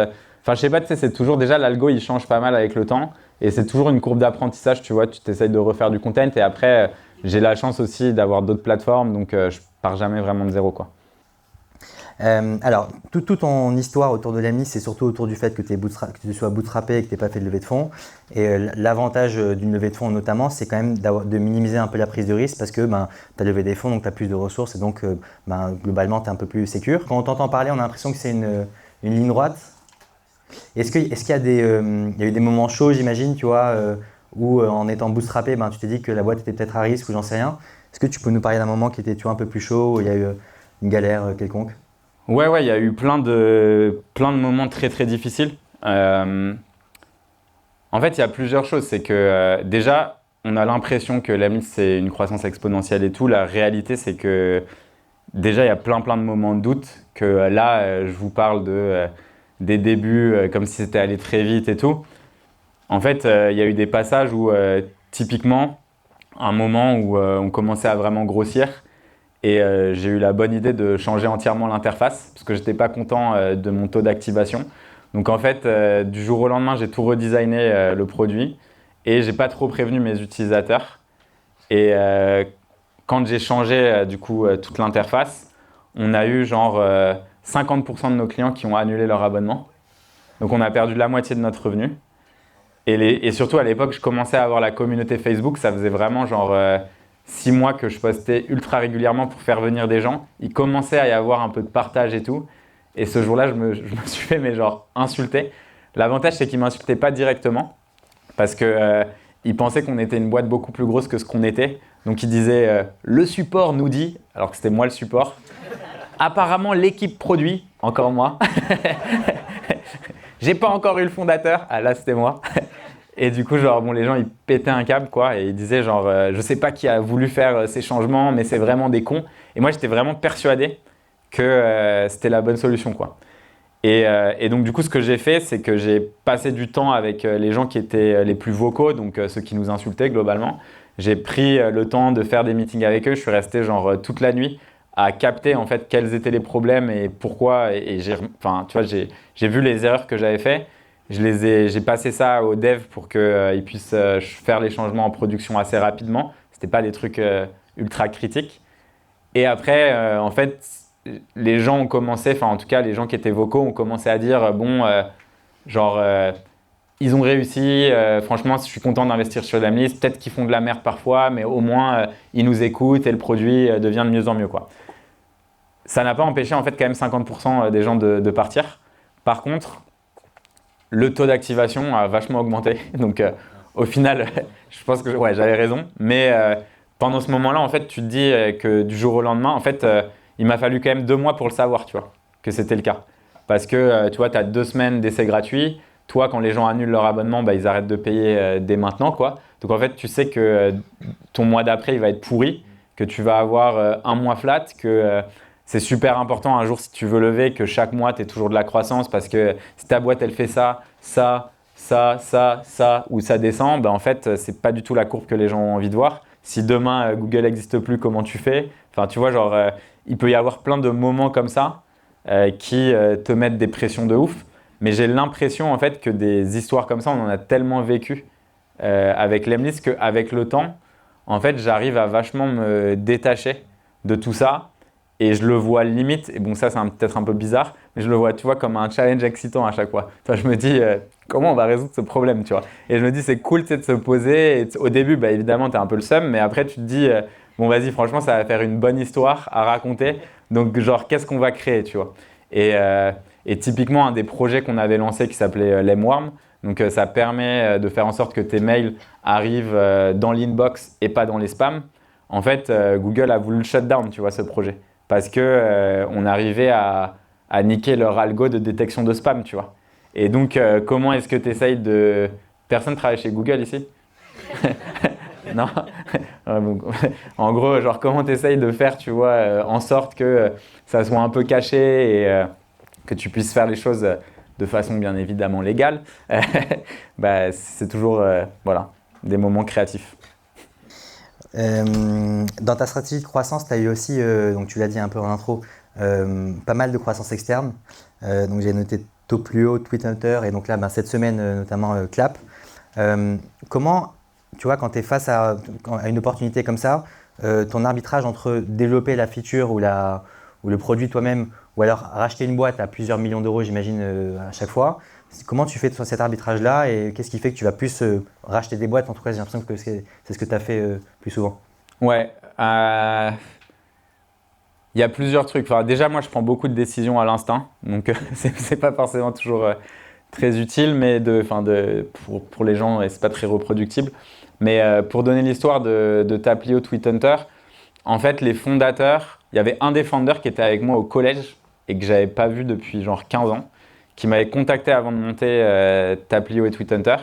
je sais pas, tu sais, c'est toujours déjà l'algo, il change pas mal avec le temps et c'est toujours une courbe d'apprentissage, tu vois, tu t'essayes de refaire du content et après, j'ai la chance aussi d'avoir d'autres plateformes, donc je pars jamais vraiment de zéro, quoi. Alors, toute ton histoire autour de l'AMI, c'est surtout autour du fait que, que tu sois bootstrappé et que tu n'aies pas fait de levée de fonds. Et l'avantage d'une levée de fonds notamment, c'est quand même de minimiser un peu la prise de risque parce que tu as levé des fonds, donc tu as plus de ressources et donc globalement, tu es un peu plus sécure. Quand on t'entend parler, on a l'impression que c'est une ligne droite. Est-ce qu'il y a il y a eu des moments chauds, j'imagine, tu vois, où en étant bootstrappé, tu t'es dit que la boîte était peut-être à risque ou j'en sais rien. Est-ce que tu peux nous parler d'un moment qui était un peu plus chaud, où il y a eu une galère quelconque? Ouais, il y a eu plein de moments très très difficiles. En fait, il y a plusieurs choses. C'est que déjà, on a l'impression que l'AMI, c'est une croissance exponentielle et tout. La réalité, c'est que déjà, il y a plein de moments de doute. Que là, je vous parle des débuts, comme si c'était allé très vite et tout. En fait, il y a eu des passages où, typiquement, un moment où on commençait à vraiment grossir. Et j'ai eu la bonne idée de changer entièrement l'interface parce que je n'étais pas content de mon taux d'activation. Donc en fait, du jour au lendemain, j'ai tout redesigné le produit et j'ai pas trop prévenu mes utilisateurs. Et quand j'ai changé du coup toute l'interface, on a eu genre 50% de nos clients qui ont annulé leur abonnement. Donc on a perdu la moitié de notre revenu. Et surtout à l'époque, je commençais à avoir la communauté Facebook. Ça faisait vraiment genre 6 mois que je postais ultra régulièrement pour faire venir des gens. Il commençait à y avoir un peu de partage et tout. Et ce jour-là, je me suis fait insulter. L'avantage, c'est qu'ils ne m'insultaient pas directement parce qu'ils pensaient qu'on était une boîte beaucoup plus grosse que ce qu'on était. Donc ils disaient le support nous dit, alors que c'était moi le support. Apparemment, l'équipe produit, encore moi. J'ai pas encore eu le fondateur. Ah là, c'était moi. Et du coup, les gens, ils pétaient un câble, quoi. Et ils disaient, je sais pas qui a voulu faire ces changements, mais c'est vraiment des cons. Et moi, j'étais vraiment persuadé que c'était la bonne solution, quoi. Et donc, du coup, ce que j'ai fait, c'est que j'ai passé du temps avec les gens qui étaient les plus vocaux, donc ceux qui nous insultaient globalement. J'ai pris le temps de faire des meetings avec eux. Je suis resté toute la nuit à capter en fait quels étaient les problèmes et pourquoi. Et j'ai vu les erreurs que j'avais faites. J'ai passé ça aux devs pour qu'ils puissent faire les changements en production assez rapidement. C'était pas des trucs ultra critiques. Et après, en fait, les gens ont commencé, enfin en tout cas les gens qui étaient vocaux ont commencé à dire ils ont réussi, franchement je suis content d'investir sur la liste, peut-être qu'ils font de la merde parfois, mais au moins ils nous écoutent et le produit devient de mieux en mieux, quoi. Ça n'a pas empêché en fait quand même 50% des gens de partir. Par contre, le taux d'activation a vachement augmenté. Donc au final, je pense que j'avais raison. Mais pendant ce moment-là, en fait, tu te dis que du jour au lendemain, en fait, il m'a fallu quand même 2 mois pour le savoir, tu vois, que c'était le cas. Parce que tu vois, tu as 2 semaines d'essai gratuit. Toi, quand les gens annulent leur abonnement, ils arrêtent de payer dès maintenant, quoi. Donc en fait, tu sais que ton mois d'après, il va être pourri, que tu vas avoir un mois flat, que c'est super important un jour si tu veux lever, que chaque mois, tu aies toujours de la croissance parce que si ta boîte, elle fait ça, ou ça descend, en fait, c'est pas du tout la courbe que les gens ont envie de voir. Si demain, Google n'existe plus, comment tu fais? Enfin, tu vois, il peut y avoir plein de moments comme ça qui te mettent des pressions de ouf. Mais j'ai l'impression en fait que des histoires comme ça, on en a tellement vécu avec Lemlist qu'avec le temps, en fait, j'arrive à vachement me détacher de tout ça et je le vois limite. Et bon, ça, c'est peut-être un peu bizarre, mais je le vois, tu vois, comme un challenge excitant à chaque fois. Enfin, je me dis comment on va résoudre ce problème, tu vois. Et je me dis c'est cool, de se poser. Et au début, évidemment, tu as un peu le seum, mais après, tu te dis bon, vas-y, franchement, ça va faire une bonne histoire à raconter. Donc, qu'est-ce qu'on va créer, tu vois. Et typiquement, un des projets qu'on avait lancé qui s'appelait Lemworm, donc ça permet de faire en sorte que tes mails arrivent dans l'inbox et pas dans les spams. En fait, Google a voulu le shutdown, tu vois, ce projet. Parce qu'on arrivait à niquer leur algo de détection de spam, tu vois. Et donc, comment est-ce que tu essayes de... Personne travaille chez Google ici? Non. En gros, comment tu essayes de faire, tu vois, en sorte que ça soit un peu caché et que tu puisses faire les choses de façon bien évidemment légale, c'est toujours des moments créatifs. Dans ta stratégie de croissance, tu as eu aussi, donc tu l'as dit un peu en intro, pas mal de croissance externe. Donc j'ai noté Toplio, TweetHunter et donc là cette semaine notamment Clap. Comment, tu vois, quand tu es face à une opportunité comme ça, ton arbitrage entre développer la feature ou le produit toi-même ou alors racheter une boîte à plusieurs millions d'euros, j'imagine, à chaque fois. Comment tu fais cet arbitrage-là et qu'est-ce qui fait que tu vas plus racheter des boîtes? En tout cas, j'ai l'impression que c'est ce que tu as fait plus souvent. Ouais, il y a plusieurs trucs. Enfin, déjà, moi, je prends beaucoup de décisions à l'instinct, donc c'est pas forcément toujours très utile, mais pour les gens, et c'est pas très reproductible. Mais pour donner l'histoire de Taplio Tweethunter, en fait, les fondateurs, il y avait un des founders qui était avec moi au collège et que j'avais pas vu depuis genre 15 ans, qui m'avait contacté avant de monter Taplio et Tweethunter.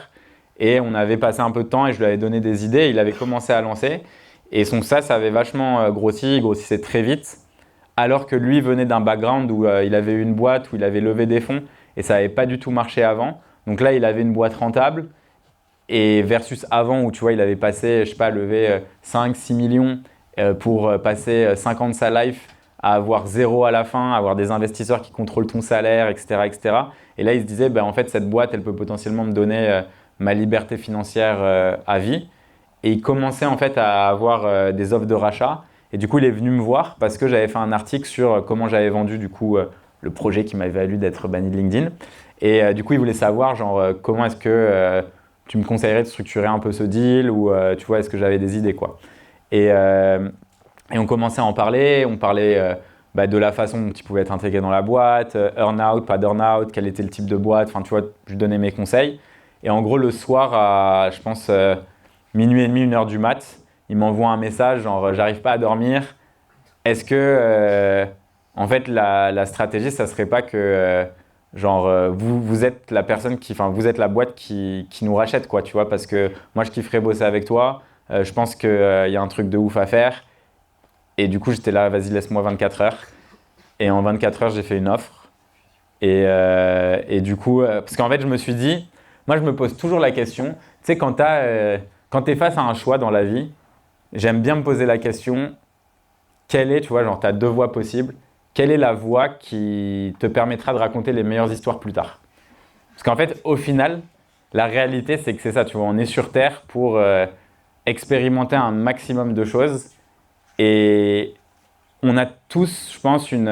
Et on avait passé un peu de temps et je lui avais donné des idées. Il avait commencé à lancer. Et son SaaS avait vachement grossi, il grossissait très vite. Alors que lui venait d'un background où il avait eu une boîte, où il avait levé des fonds et ça n'avait pas du tout marché avant. Donc là, il avait une boîte rentable. Et versus avant où tu vois, il avait passé, je sais pas, levé 5-6 millions pour passer 5 ans de sa life à avoir 0 à la fin, à avoir des investisseurs qui contrôlent ton salaire, etc. etc. Et là, il se disait, ben, en fait, cette boîte, elle peut potentiellement me donner ma liberté financière à vie. Et il commençait en fait à avoir des offres de rachat. Et du coup, il est venu me voir parce que j'avais fait un article sur comment j'avais vendu du coup le projet qui m'avait valu d'être banni de LinkedIn. Et du coup, il voulait savoir genre comment est-ce que tu me conseillerais de structurer un peu ce deal ou tu vois, est-ce que j'avais des idées quoi. Et on commençait à en parler. On parlait de la façon dont il pouvait être intégré dans la boîte, earn-out, pas d'earn-out, quel était le type de boîte. Enfin, tu vois, je lui donnais mes conseils. Et en gros, le soir à, je pense, minuit et demi, 1h du mat', il m'envoie un message genre j'arrive pas à dormir. Est-ce que en fait la stratégie ça serait pas que vous êtes la personne qui, enfin vous êtes la boîte qui nous rachète quoi, tu vois, parce que moi je kifferais bosser avec toi. Je pense qu'il y a un truc de ouf à faire. Et du coup j'étais là, vas-y laisse-moi 24 heures. Et en 24 heures j'ai fait une offre. Et du coup parce qu'en fait je me suis dit, moi je me pose toujours la question, tu sais quand t'es face à un choix dans la vie. J'aime bien me poser la question, quelle est, tu vois, genre tu as 2 voies possibles, quelle est la voie qui te permettra de raconter les meilleures histoires plus tard? Parce qu'en fait, au final, la réalité, c'est que c'est ça, tu vois, on est sur Terre pour expérimenter un maximum de choses et on a tous, je pense, on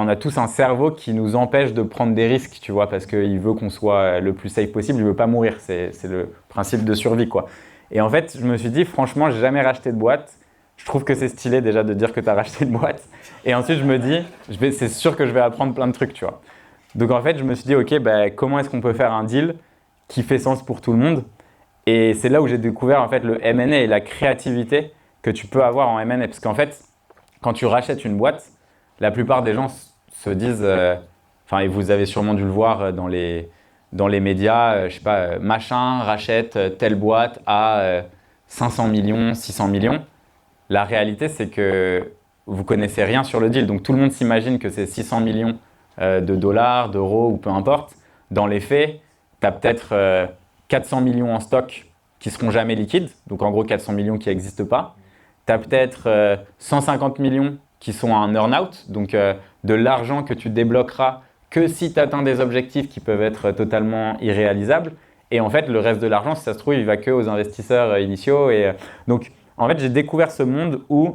a tous un cerveau qui nous empêche de prendre des risques, tu vois, parce qu'il veut qu'on soit le plus safe possible, il veut pas mourir, c'est le principe de survie, quoi. Et en fait, je me suis dit, franchement, j'ai jamais racheté de boîte. Je trouve que c'est stylé déjà de dire que tu as racheté une boîte. Et ensuite, je me dis, c'est sûr que je vais apprendre plein de trucs, tu vois. Donc en fait, je me suis dit, ok, comment est-ce qu'on peut faire un deal qui fait sens pour tout le monde? Et c'est là où j'ai découvert en fait le M&A et la créativité que tu peux avoir en M&A. Parce qu'en fait, quand tu rachètes une boîte, la plupart des gens se disent, et vous avez sûrement dû le voir dans les médias, je sais pas, machin rachète telle boîte à 500 millions, 600 millions. La réalité, c'est que vous connaissez rien sur le deal. Donc tout le monde s'imagine que c'est 600 millions de dollars, d'euros ou peu importe. Dans les faits, tu as peut-être 400 millions en stock qui seront jamais liquides. Donc en gros, 400 millions qui n'existent pas. Tu as peut-être 150 millions qui sont en earn-out, donc de l'argent que tu débloqueras que si tu atteins des objectifs qui peuvent être totalement irréalisables. Et en fait, le reste de l'argent, si ça se trouve, il va que aux investisseurs initiaux. Et donc, en fait, j'ai découvert ce monde où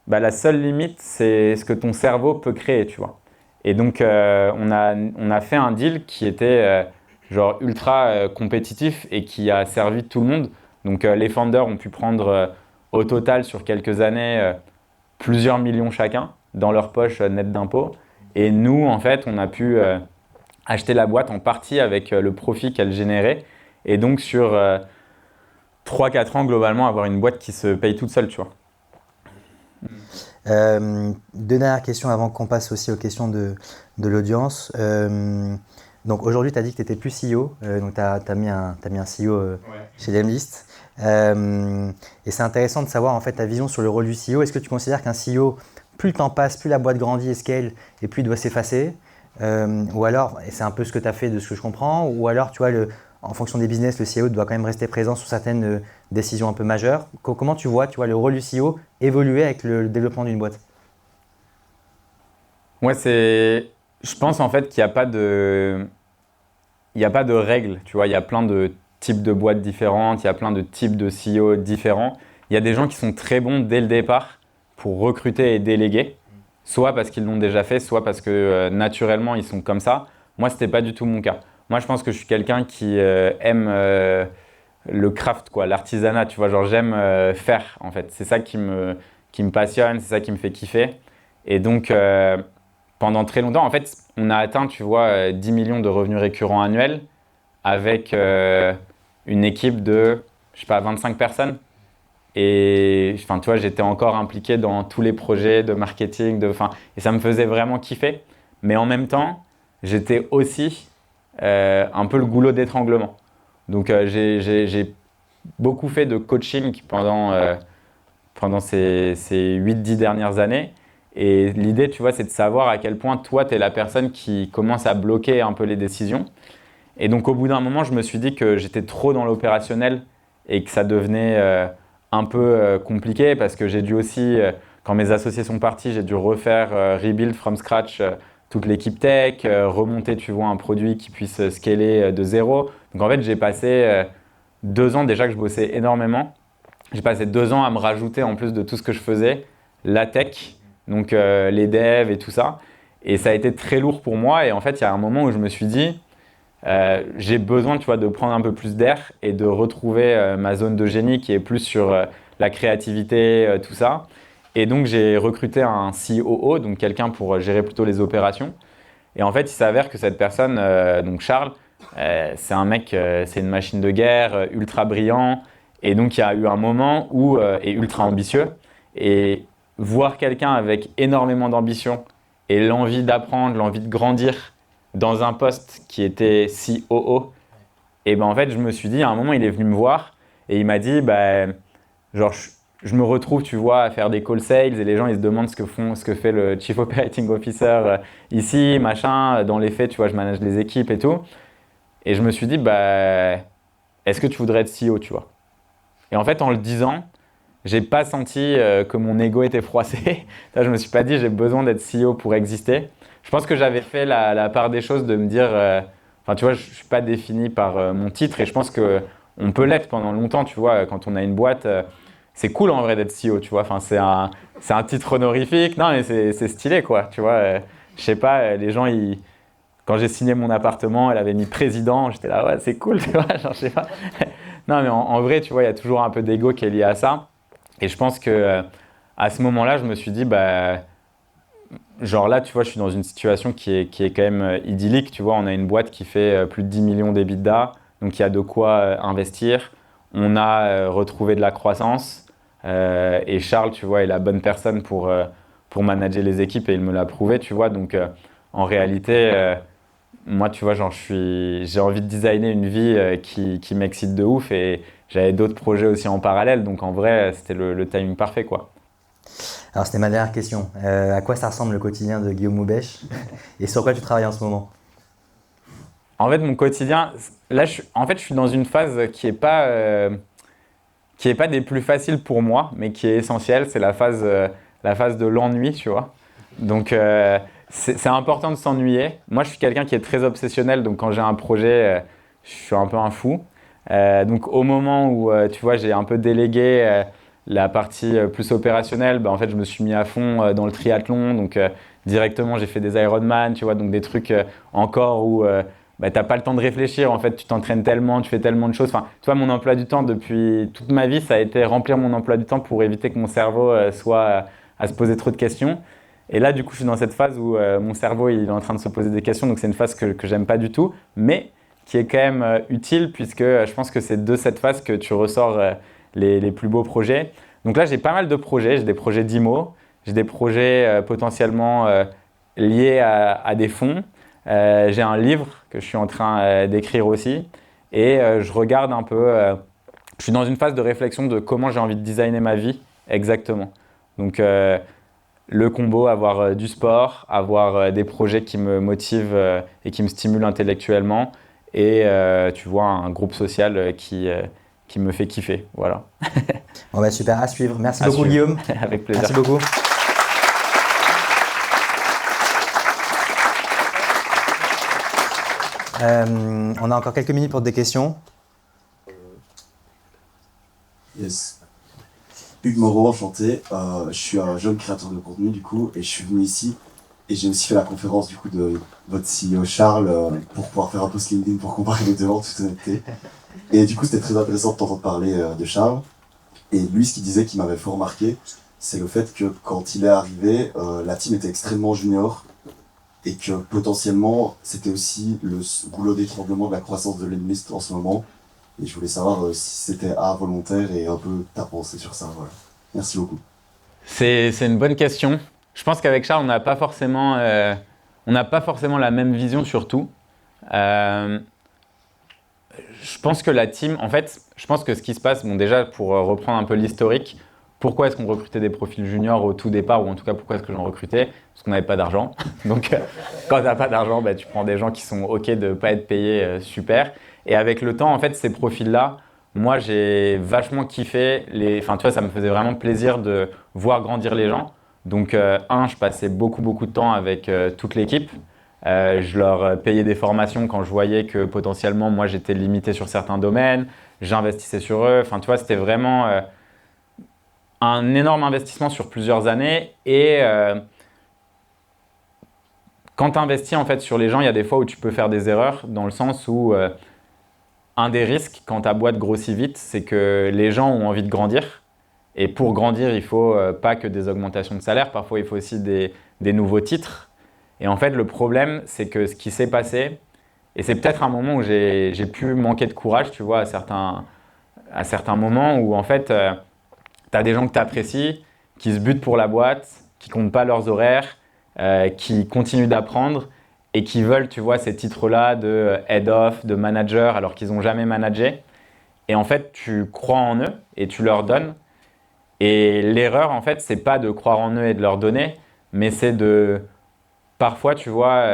la seule limite, c'est ce que ton cerveau peut créer, tu vois. Et donc, on a fait un deal qui était genre ultra compétitif et qui a servi tout le monde. Donc, les founders ont pu prendre au total sur quelques années plusieurs millions chacun dans leur poche net d'impôts. Et nous, en fait, on a pu acheter la boîte en partie avec le profit qu'elle générait. Et donc, sur 3-4 ans, globalement, avoir une boîte qui se paye toute seule, tu vois. 2 dernières questions avant qu'on passe aussi aux questions de l'audience. Donc, aujourd'hui, tu as dit que tu n'étais plus CEO. Donc, tu as mis un CEO chez Lemlist. Et c'est intéressant de savoir en fait ta vision sur le rôle du CEO. Est-ce que tu considères qu'un CEO, plus le temps passe, plus la boîte grandit et scale, et plus il doit s'effacer, ou alors, et c'est un peu ce que tu as fait de ce que je comprends, ou alors tu vois, en fonction des business, le CEO doit quand même rester présent sur certaines décisions un peu majeures. Comment tu vois le rôle du CEO évoluer avec le développement d'une boîte? Moi, je pense en fait qu'il n'y a pas de règles, tu vois, il y a plein de types de boîtes différentes, il y a plein de types de CEO différents. Il y a des gens qui sont très bons dès le départ pour recruter et déléguer soit parce qu'ils l'ont déjà fait, soit parce que naturellement, ils sont comme ça. Moi, ce n'était pas du tout mon cas. Moi, je pense que je suis quelqu'un qui aime le craft, quoi, l'artisanat, tu vois, genre j'aime faire, en fait. C'est ça qui me passionne, c'est ça qui me fait kiffer. Et donc, pendant très longtemps, en fait, on a atteint, tu vois, 10 millions de revenus récurrents annuels avec une équipe de, je sais pas, 25 personnes. Et enfin, tu vois, j'étais encore impliqué dans tous les projets de marketing, et ça me faisait vraiment kiffer. Mais en même temps, j'étais aussi un peu le goulot d'étranglement. Donc, j'ai beaucoup fait de coaching pendant ces 8-10 dernières années. Et l'idée, tu vois, c'est de savoir à quel point toi, tu es la personne qui commence à bloquer un peu les décisions. Et donc, au bout d'un moment, je me suis dit que j'étais trop dans l'opérationnel et que ça devenait un peu compliqué parce que j'ai dû aussi, quand mes associés sont partis, j'ai dû refaire rebuild from scratch toute l'équipe tech, remonter, tu vois, un produit qui puisse scaler de zéro. Donc, en fait, j'ai passé 2 ans déjà que je bossais énormément. J'ai passé 2 ans à me rajouter, en plus de tout ce que je faisais, la tech, donc les devs et tout ça. Et ça a été très lourd pour moi. Et en fait, il y a un moment où je me suis dit, j'ai besoin, tu vois, de prendre un peu plus d'air et de retrouver ma zone de génie qui est plus sur la créativité, tout ça. Et donc, j'ai recruté un COO, donc quelqu'un pour gérer plutôt les opérations. Et en fait, il s'avère que cette personne, donc Charles, c'est un mec, c'est une machine de guerre, ultra brillant. Et donc, il y a eu un moment où, et ultra ambitieux. Et voir quelqu'un avec énormément d'ambition et l'envie d'apprendre, l'envie de grandir dans un poste qui était COO, et ben en fait, je me suis dit, à un moment, il est venu me voir et il m'a dit, genre, je me retrouve, tu vois, à faire des call sales et les gens, ils se demandent ce que fait le Chief Operating Officer ici, machin. Dans les faits, tu vois, je manage les équipes et tout. Et je me suis dit, est-ce que tu voudrais être CEO, tu vois? Et en fait, en le disant, j'ai pas senti que mon ego était froissé. Je me suis pas dit, j'ai besoin d'être CEO pour exister. Je pense que j'avais fait la part des choses de me dire, enfin, tu vois, je suis pas défini par mon titre et je pense que on peut l'être pendant longtemps, tu vois, quand on a une boîte. C'est cool en vrai d'être CEO, tu vois. Enfin, c'est un titre honorifique. Non, mais c'est stylé, quoi, tu vois. Je sais pas, les gens, quand j'ai signé mon appartement, elle avait mis président. J'étais là, ouais, c'est cool, tu vois. Genre, je sais pas. Non, mais en vrai, tu vois, il y a toujours un peu d'ego qui est lié à ça. Et je pense que à ce moment-là, je me suis dit, genre là, tu vois, je suis dans une situation qui est quand même idyllique. Tu vois, on a une boîte qui fait plus de 10 millions d'EBITDA, donc il y a de quoi investir. On a retrouvé de la croissance. Et Charles, tu vois, est la bonne personne pour manager les équipes et il me l'a prouvé, tu vois. Donc en réalité, moi, tu vois, genre, j'ai envie de designer une vie qui m'excite de ouf et j'avais d'autres projets aussi en parallèle. Donc en vrai, c'était le timing parfait, quoi. Alors, c'était ma dernière question. À quoi ça ressemble le quotidien de Guillaume Moubèche et sur quoi tu travailles en ce moment? En fait, mon quotidien, là, en fait, je suis dans une phase qui est pas des plus faciles pour moi, mais qui est essentielle. C'est la phase de l'ennui, tu vois. Donc, c'est important de s'ennuyer. Moi, je suis quelqu'un qui est très obsessionnel, donc quand j'ai un projet, je suis un peu un fou. Donc, au moment où, tu vois, j'ai un peu délégué la partie plus opérationnelle, en fait, je me suis mis à fond dans le triathlon. Donc, directement, j'ai fait des Ironman, tu vois, donc des trucs encore où t'as pas le temps de réfléchir. En fait, tu t'entraînes tellement, tu fais tellement de choses. Enfin, tu vois, mon emploi du temps depuis toute ma vie, ça a été remplir mon emploi du temps pour éviter que mon cerveau soit à se poser trop de questions. Et là, du coup, je suis dans cette phase où mon cerveau il est en train de se poser des questions. Donc, c'est une phase que j'aime pas du tout, mais qui est quand même utile puisque je pense que c'est de cette phase que tu ressors les plus beaux projets. Donc là, j'ai pas mal de projets. J'ai des projets d'IMO, j'ai des projets potentiellement liés à des fonds. J'ai un livre que je suis en train d'écrire aussi. Et je regarde un peu. Je suis dans une phase de réflexion de comment j'ai envie de designer ma vie exactement. Donc, le combo, avoir du sport, avoir des projets qui me motivent et qui me stimulent intellectuellement. Et tu vois, un groupe social qui me fait kiffer. Voilà. Bon, super, à suivre. Merci beaucoup, Guillaume. Avec plaisir. Merci beaucoup. On a encore quelques minutes pour des questions. Yes. Hugues Moreau, enchanté. Je suis un jeune créateur de contenu du coup et je suis venu ici et j'ai aussi fait la conférence du coup de votre CEO Charles pour pouvoir faire un post LinkedIn pour comparer les deux en toute honnêteté. Et du coup c'était très intéressant de t'entendre parler de Charles. Et lui ce qu'il disait qui m'avait fort marqué, c'est le fait que quand il est arrivé, la team était extrêmement junior et que potentiellement c'était aussi le goulot d'étranglement de la croissance de l'Emlist en ce moment. Et je voulais savoir si c'était volontaire et un peu ta pensée sur ça. Voilà. Merci beaucoup. C'est une bonne question. Je pense qu'avec Charles, on n'a pas forcément la même vision sur tout. Je pense que la team, en fait, je pense que ce qui se passe, bon déjà pour reprendre un peu l'historique, pourquoi est-ce qu'on recrutait des profils juniors au tout départ, ou en tout cas pourquoi est-ce que j'en recrutais? Parce qu'on n'avait pas d'argent. Donc quand tu n'as pas d'argent, bah, tu prends des gens qui sont OK de ne pas être payés, super. Et avec le temps, en fait, ces profils-là, moi j'ai vachement kiffé. Enfin, tu vois, ça me faisait vraiment plaisir de voir grandir les gens. Donc, je passais beaucoup de temps avec toute l'équipe. Je leur payais des formations quand je voyais que potentiellement, moi, j'étais limité sur certains domaines. J'investissais sur eux. Enfin, tu vois, c'était vraiment un énorme investissement sur plusieurs années. Et quand tu investis en fait, sur les gens, il y a des fois où tu peux faire des erreurs dans le sens où un des risques quand ta boîte grossit vite, c'est que les gens ont envie de grandir. Et pour grandir, il ne faut pas que des augmentations de salaire. Parfois, il faut aussi des nouveaux titres. Et en fait, le problème, c'est que ce qui s'est passé, et c'est peut-être un moment où j'ai pu manquer de courage, tu vois, à certains moments où en fait, tu as des gens que tu apprécies, qui se butent pour la boîte, qui ne comptent pas leurs horaires, qui continuent d'apprendre et qui veulent, tu vois, ces titres-là de head-off, de manager, alors qu'ils n'ont jamais managé. Et en fait, tu crois en eux et tu leur donnes. Et l'erreur, en fait, c'est pas de croire en eux et de leur donner, mais c'est de, parfois, tu vois,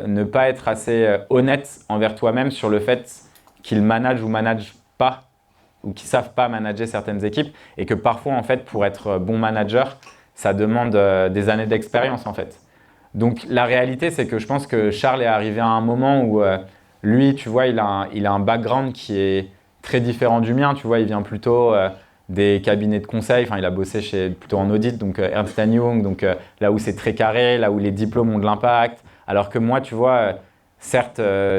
ne pas être assez honnête envers toi-même sur le fait qu'ils managent ou managent pas, ou qu'ils savent pas manager certaines équipes, et que parfois, en fait, pour être bon manager, ça demande des années d'expérience, en fait. Donc, la réalité, c'est que je pense que Charles est arrivé à un moment où lui, tu vois, il a un background qui est très différent du mien, tu vois, il vient plutôt des cabinets de conseil. Enfin, il a bossé plutôt en audit, donc Ernst Young, donc là où c'est très carré, là où les diplômes ont de l'impact. Alors que moi, tu vois, certes,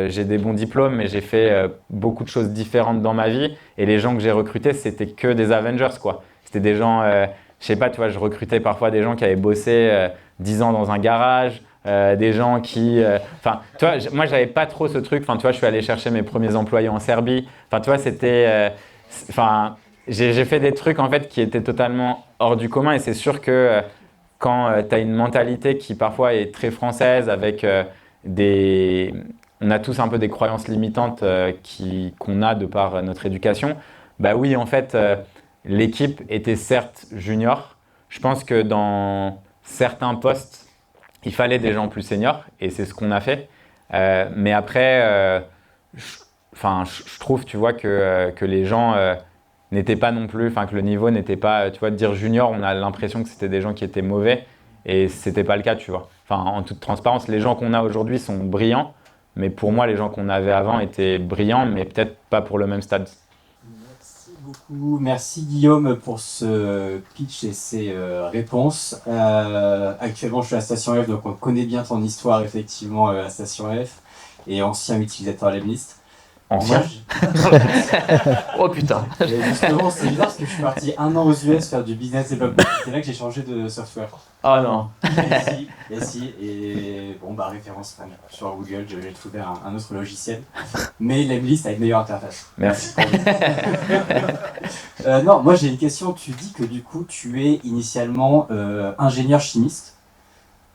j'ai des bons diplômes, mais j'ai fait beaucoup de choses différentes dans ma vie. Et les gens que j'ai recrutés, c'était que des Avengers, quoi. C'était des gens, je sais pas, tu vois, je recrutais parfois des gens qui avaient bossé 10 ans dans un garage. Des gens qui… Enfin, tu vois, moi, j'avais pas trop ce truc. Enfin, tu vois, je suis allé chercher mes premiers employés en Serbie. Enfin, tu vois, c'était… Enfin, j'ai fait des trucs, en fait, qui étaient totalement hors du commun. Et c'est sûr que quand tu as une mentalité qui, parfois, est très française, avec des… On a tous un peu des croyances limitantes qu'on a de par notre éducation. Bah oui, en fait, l'équipe était certes junior. Je pense que dans certains postes, il fallait des gens plus seniors et c'est ce qu'on a fait. Mais après, je trouve, tu vois, que les gens n'étaient pas non plus, enfin que le niveau n'était pas, tu vois, de dire junior, on a l'impression que c'était des gens qui étaient mauvais et c'était pas le cas, tu vois. Enfin, en toute transparence, les gens qu'on a aujourd'hui sont brillants, mais pour moi, les gens qu'on avait avant étaient brillants, mais peut-être pas pour le même stade. Merci beaucoup. Merci Guillaume pour ce pitch et ces réponses. Actuellement, je suis à Station F, donc on connaît bien ton histoire, effectivement, à Station F, et ancien utilisateur Lemlist. Ancien. Oh putain. Et justement, c'est bizarre parce que je suis parti 1 an aux US faire du business development. C'est là que j'ai changé de software. Oh non. Et si, et bon, bah, référence sur Google, j'ai trouvé un autre logiciel. Mais Lemlist a une meilleure interface. Merci. Non, moi j'ai une question. Tu dis que du coup, tu es initialement ingénieur chimiste.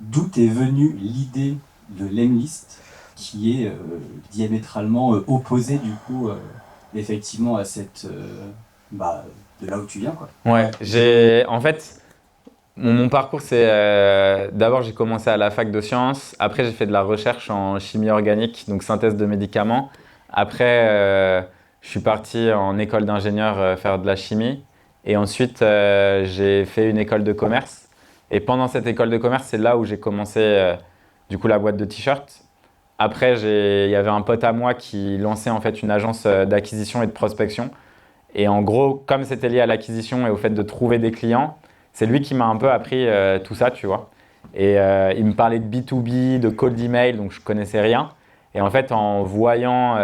D'où t'es venue l'idée de Lemlist, qui est diamétralement opposé du coup effectivement à cette de là où tu viens, quoi. Ouais, en fait mon parcours c'est d'abord j'ai commencé à la fac de sciences, après j'ai fait de la recherche en chimie organique, donc synthèse de médicaments. Après je suis parti en école d'ingénieur faire de la chimie et ensuite j'ai fait une école de commerce et pendant cette école de commerce c'est là où j'ai commencé du coup la boîte de t-shirts. Après, il y avait un pote à moi qui lançait en fait une agence d'acquisition et de prospection. Et en gros, comme c'était lié à l'acquisition et au fait de trouver des clients, c'est lui qui m'a un peu appris tout ça, tu vois. Et il me parlait de B2B, de cold email, donc je connaissais rien. Et en fait, en voyant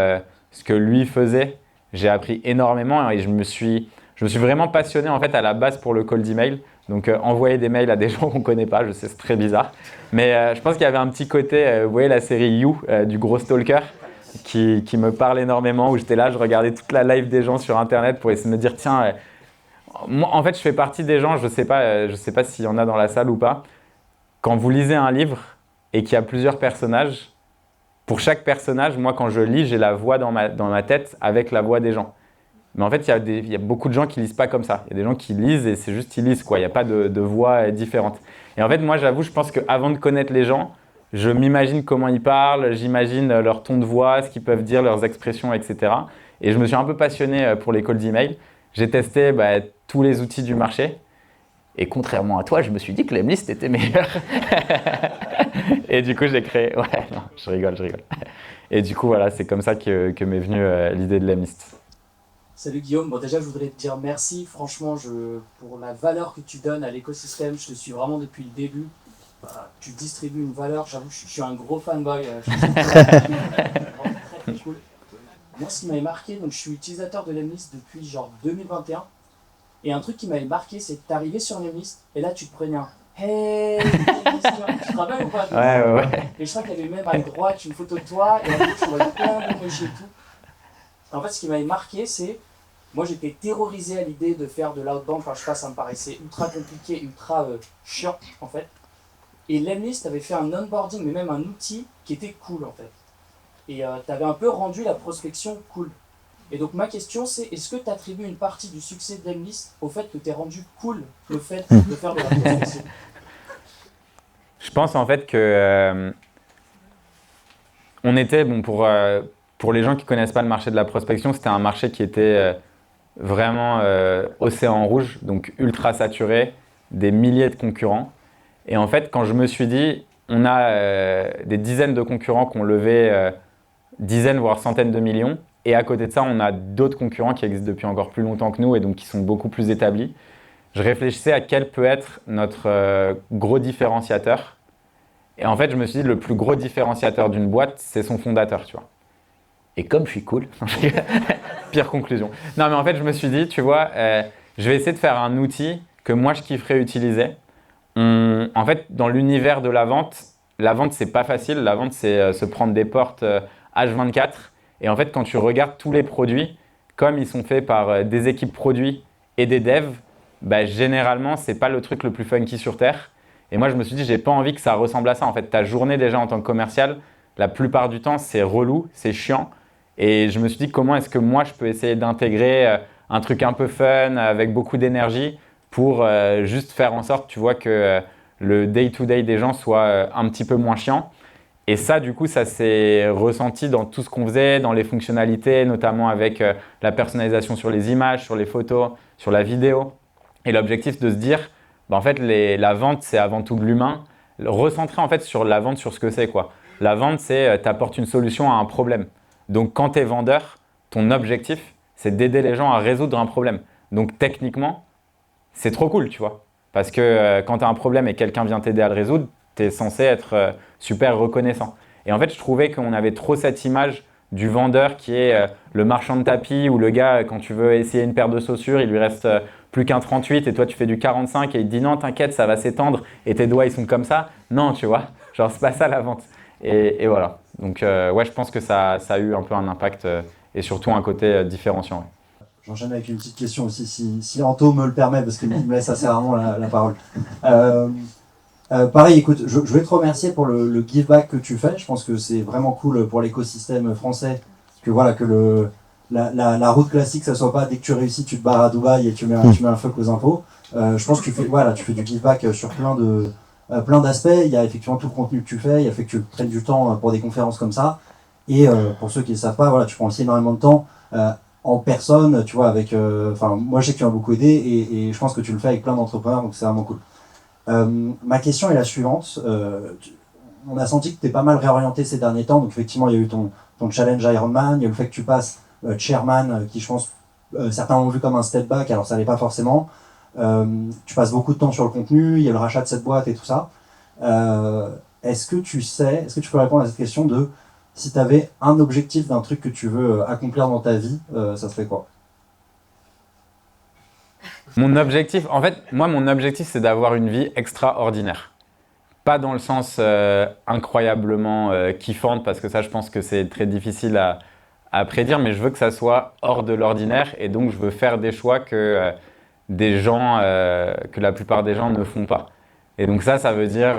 ce que lui faisait, j'ai appris énormément et je me suis vraiment passionné en fait à la base pour le cold email. Donc envoyer des mails à des gens qu'on ne connaît pas, je sais, c'est très bizarre. Mais je pense qu'il y avait un petit côté, vous voyez la série You, du gros stalker, qui me parle énormément, où j'étais là, je regardais toute la live des gens sur Internet pour essayer de me dire, tiens, moi, en fait, je fais partie des gens, je ne sais pas s'il y en a dans la salle ou pas, quand vous lisez un livre et qu'il y a plusieurs personnages, pour chaque personnage, moi, quand je lis, j'ai la voix dans ma tête avec la voix des gens. Mais en fait, il y a beaucoup de gens qui lisent pas comme ça. Il y a des gens qui lisent et c'est juste ils lisent, quoi. Il n'y a pas de voix différente. Et en fait, moi, j'avoue, je pense qu'avant de connaître les gens, je m'imagine comment ils parlent, j'imagine leur ton de voix, ce qu'ils peuvent dire, leurs expressions, etc. Et je me suis un peu passionné pour les cold email. J'ai testé tous les outils du marché. Et contrairement à toi, je me suis dit que Lemlist était meilleur. Et du coup, j'ai créé... Ouais, non, je rigole. Et du coup, voilà, c'est comme ça que m'est venue l'idée de Lemlist. Salut Guillaume, bon déjà je voudrais te dire merci, franchement pour la valeur que tu donnes à l'écosystème, je te suis vraiment depuis le début. Tu distribues une valeur, j'avoue je suis un gros fanboy, je trouve ça vraiment très cool. Moi ce qui m'avait marqué, donc je suis utilisateur de Lemlist depuis genre 2021, et un truc qui m'avait marqué c'est que tu arrivais sur Lemlist et là tu te prenais un hey, tu te rappelles ou pas? Ouais. Et je crois qu'il y avait même à droite une photo de toi et en fait tu voyais plein d'emojis et tout. En fait ce qui m'avait marqué c'est moi, j'étais terrorisé à l'idée de faire de l'outbound. Enfin, je sais pas, ça me paraissait ultra compliqué, ultra chiant, en fait. Et Lemlist avait fait un onboarding, mais même un outil qui était cool, en fait. Et tu avais un peu rendu la prospection cool. Et donc, ma question, c'est est-ce que tu attribues une partie du succès de Lemlist au fait que tu aies rendu cool le fait de faire de la prospection? Je pense, en fait, que on était, bon, pour les gens qui ne connaissent pas le marché de la prospection, c'était un marché qui était vraiment océan rouge, donc ultra saturé, des milliers de concurrents. Et en fait, quand je me suis dit, on a des dizaines de concurrents qui ont levé dizaines, voire centaines de millions, et à côté de ça, on a d'autres concurrents qui existent depuis encore plus longtemps que nous et donc qui sont beaucoup plus établis. Je réfléchissais à quel peut être notre gros différenciateur. Et en fait, je me suis dit, le plus gros différenciateur d'une boîte, c'est son fondateur, tu vois. Et comme je suis cool, pire conclusion. Non, mais en fait, je me suis dit, tu vois, je vais essayer de faire un outil que moi, je kifferais utiliser. En fait, dans l'univers de la vente, c'est pas facile. La vente, c'est se prendre des portes H24. Et en fait, quand tu regardes tous les produits, comme ils sont faits par des équipes produits et des devs, généralement, c'est pas le truc le plus funky sur Terre. Et moi, je me suis dit, j'ai pas envie que ça ressemble à ça. En fait, ta journée déjà en tant que commercial, la plupart du temps, c'est relou, c'est chiant. Et je me suis dit, comment est-ce que moi, je peux essayer d'intégrer un truc un peu fun, avec beaucoup d'énergie, pour juste faire en sorte, tu vois, que le day-to-day des gens soit un petit peu moins chiant. Et ça, du coup, ça s'est ressenti dans tout ce qu'on faisait, dans les fonctionnalités, notamment avec la personnalisation sur les images, sur les photos, sur la vidéo. Et l'objectif de se dire, en fait, la vente, c'est avant tout de l'humain. Recentrer en fait sur la vente, sur ce que c'est, quoi. La vente, c'est tu apportes une solution à un problème. Donc, quand tu es vendeur, ton objectif, c'est d'aider les gens à résoudre un problème. Donc, techniquement, c'est trop cool, tu vois. Parce que quand tu as un problème et quelqu'un vient t'aider à le résoudre, tu es censé être super reconnaissant. Et en fait, je trouvais qu'on avait trop cette image du vendeur qui est le marchand de tapis ou le gars, quand tu veux essayer une paire de chaussures, il lui reste plus qu'un 38 et toi, tu fais du 45 et il te dit non, t'inquiète, ça va s'étendre et tes doigts, ils sont comme ça. Non, tu vois, genre, c'est pas ça la vente. Et voilà. Donc, ouais, je pense que ça a eu un peu un impact et surtout un côté différenciant. Ouais. J'enchaîne avec une petite question aussi, si Anto me le permet, parce qu'il me laisse assez rarement la parole. Pareil, écoute, je vais te remercier pour le give back que tu fais. Je pense que c'est vraiment cool pour l'écosystème français que voilà que la route classique, ça soit pas dès que tu réussis, tu te barres à Dubaï et tu mets un fuck aux impôts. Je pense que tu fais du give back sur plein d'aspects. Il y a effectivement tout le contenu que tu fais, il y a fait que tu prennes du temps pour des conférences comme ça. Et pour ceux qui ne le savent pas, voilà, tu prends aussi énormément de temps en personne, tu vois, avec. Moi, je sais que tu m'as beaucoup aidé et je pense que tu le fais avec plein d'entrepreneurs, donc c'est vraiment cool. Ma question est la suivante. On a senti que tu es pas mal réorienté ces derniers temps, donc effectivement, il y a eu ton challenge Ironman, il y a le fait que tu passes chairman, qui je pense certains l'ont vu comme un step back, alors ça l'est pas forcément. Tu passes beaucoup de temps sur le contenu, il y a le rachat de cette boîte et tout ça. Est-ce que tu peux répondre à cette question de si tu avais un objectif d'un truc que tu veux accomplir dans ta vie, ça serait quoi? Mon objectif, en fait, mon objectif, c'est d'avoir une vie extraordinaire. Pas dans le sens incroyablement kiffante, parce que ça, je pense que c'est très difficile à prédire, mais je veux que ça soit hors de l'ordinaire, et donc je veux faire des choix que la plupart des gens ne font pas. Et donc ça veut dire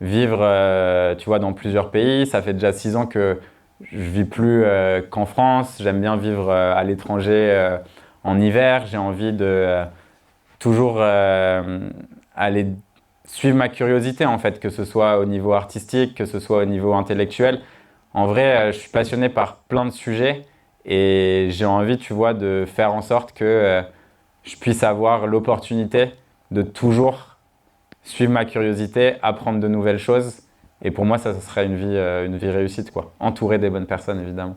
vivre, tu vois, dans plusieurs pays. Ça fait déjà 6 ans que je vis plus qu'en France. J'aime bien vivre à l'étranger en hiver. J'ai envie de toujours aller suivre ma curiosité, en fait, que ce soit au niveau artistique, que ce soit au niveau intellectuel. En vrai, je suis passionné par plein de sujets et j'ai envie, tu vois, de faire en sorte que je puisse avoir l'opportunité de toujours suivre ma curiosité, apprendre de nouvelles choses. Et pour moi, ça serait une vie réussite, quoi. Entouré des bonnes personnes, évidemment.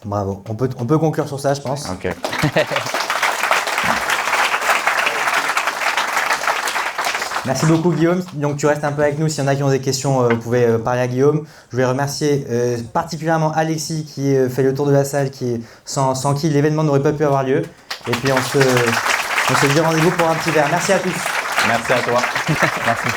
Bravo. On peut conclure sur ça, je pense. Ok. Merci beaucoup Guillaume. Donc tu restes un peu avec nous. S'il y en a qui ont des questions, vous pouvez parler à Guillaume. Je voulais remercier particulièrement Alexis qui fait le tour de la salle, sans qui l'événement n'aurait pas pu avoir lieu. Et puis on se dit rendez-vous pour un petit verre. Merci à tous. Merci à toi. Merci.